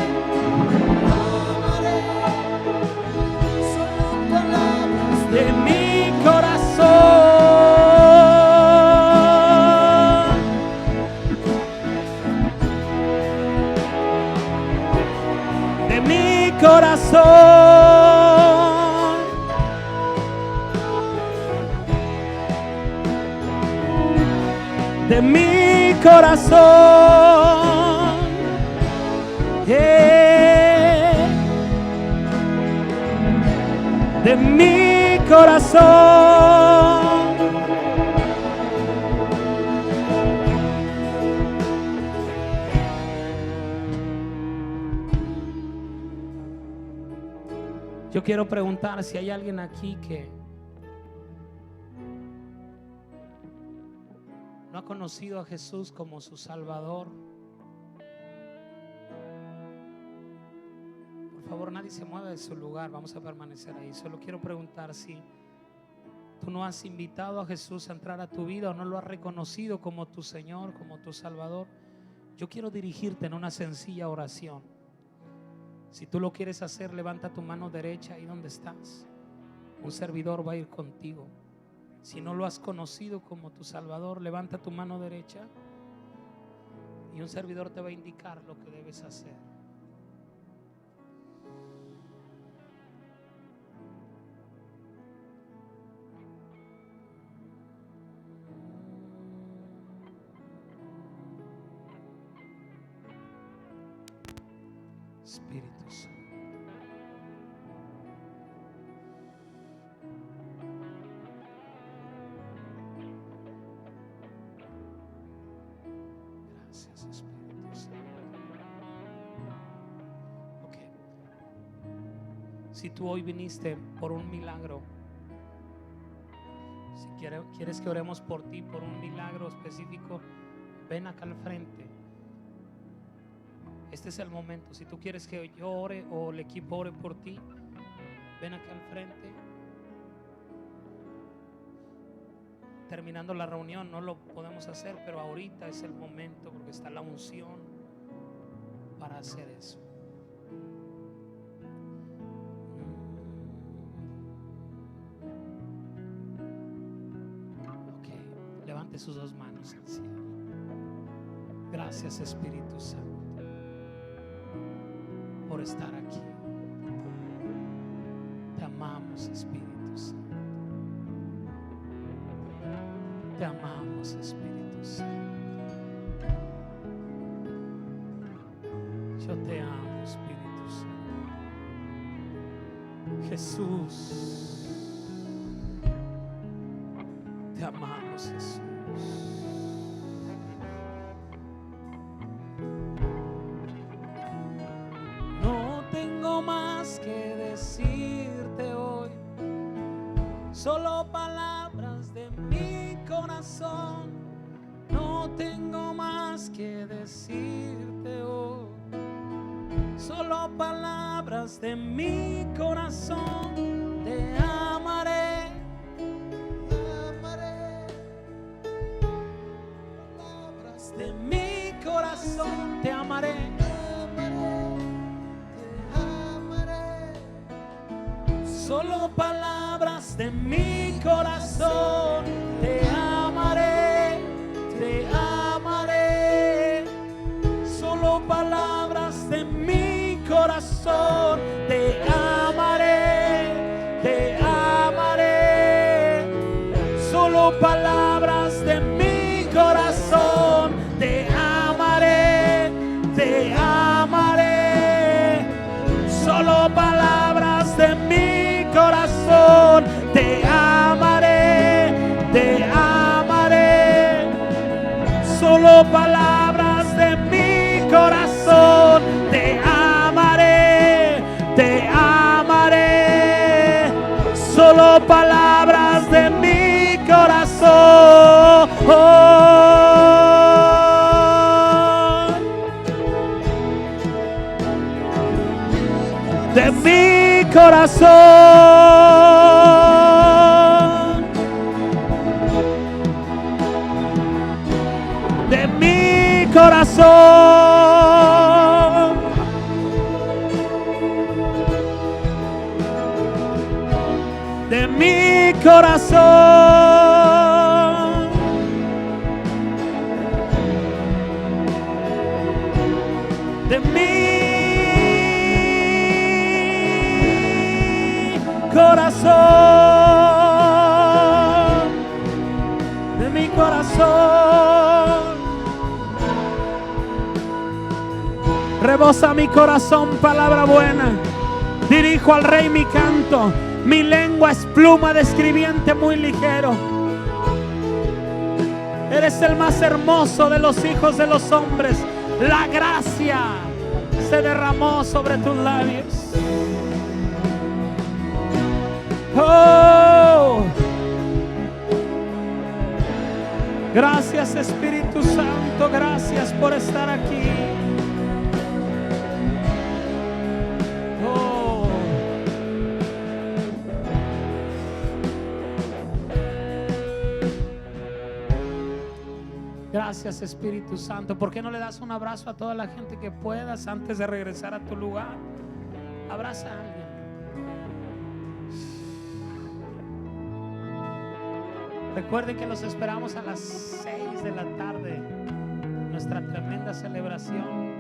solo palabras de mi corazón, de mi corazón, de mi corazón, yeah. De mi corazón, quiero preguntar si hay alguien aquí que no ha conocido a Jesús como su Salvador. Por favor, nadie se mueva de su lugar, vamos a permanecer ahí. Solo quiero preguntar si tú no has invitado a Jesús a entrar a tu vida o no lo has reconocido como tu Señor, como tu Salvador. Yo quiero dirigirte en una sencilla oración. Si tú lo quieres hacer, levanta tu mano derecha ahí donde estás. Un servidor va a ir contigo. Si no lo has conocido como tu Salvador, levanta tu mano derecha y un servidor te va a indicar lo que debes hacer. Espíritu Santo. Gracias, Espíritu Santo. Ok. Si tú hoy viniste por un milagro, si quieres que oremos por ti, por un milagro específico, ven acá al frente. Este es el momento. Si tú quieres que yo ore o el equipo ore por ti, ven acá al frente. Terminando la reunión no lo podemos hacer, pero ahorita es el momento porque está la unción para hacer eso. Ok, levante sus dos manos al cielo. Gracias, Espíritu Santo, por estar aquí. Te amamos, Espíritu Santo. Te amamos, Espíritu Santo. Yo te amo, Espíritu Santo. Jesús, te amamos, Jesús. Que decirte hoy, solo palabras de mi corazón. No tengo más que decirte hoy, solo palabras de mi corazón. Te amaré, palabras de mi corazón. Te amaré. Solo palabras de mi corazón. Te amaré, te amaré. Solo palabras de mi corazón. Te amaré, te amaré. Solo palabras de mi corazón. Te amaré, te amaré. Solo palabras de mi corazón. Te amaré, te amaré. Solo palabras de mi corazón. Te amaré, te amaré. Solo palabras de mi corazón. De mi corazón, de mi corazón, de mi corazón, de mi corazón, de mi corazón. Rebosa mi corazón palabra buena. Dirijo al Rey mi canto. Mi lengua es pluma de escribiente muy ligero. Eres el más hermoso de los hijos de los hombres. La gracia se derramó sobre tus labios. Oh, gracias Espíritu Santo, gracias por estar aquí. Oh, gracias Espíritu Santo. ¿Por qué no le das un abrazo a toda la gente que puedas antes de regresar a tu lugar? Abraza a alguien. Recuerden que los esperamos a las 6 de la tarde, nuestra tremenda celebración.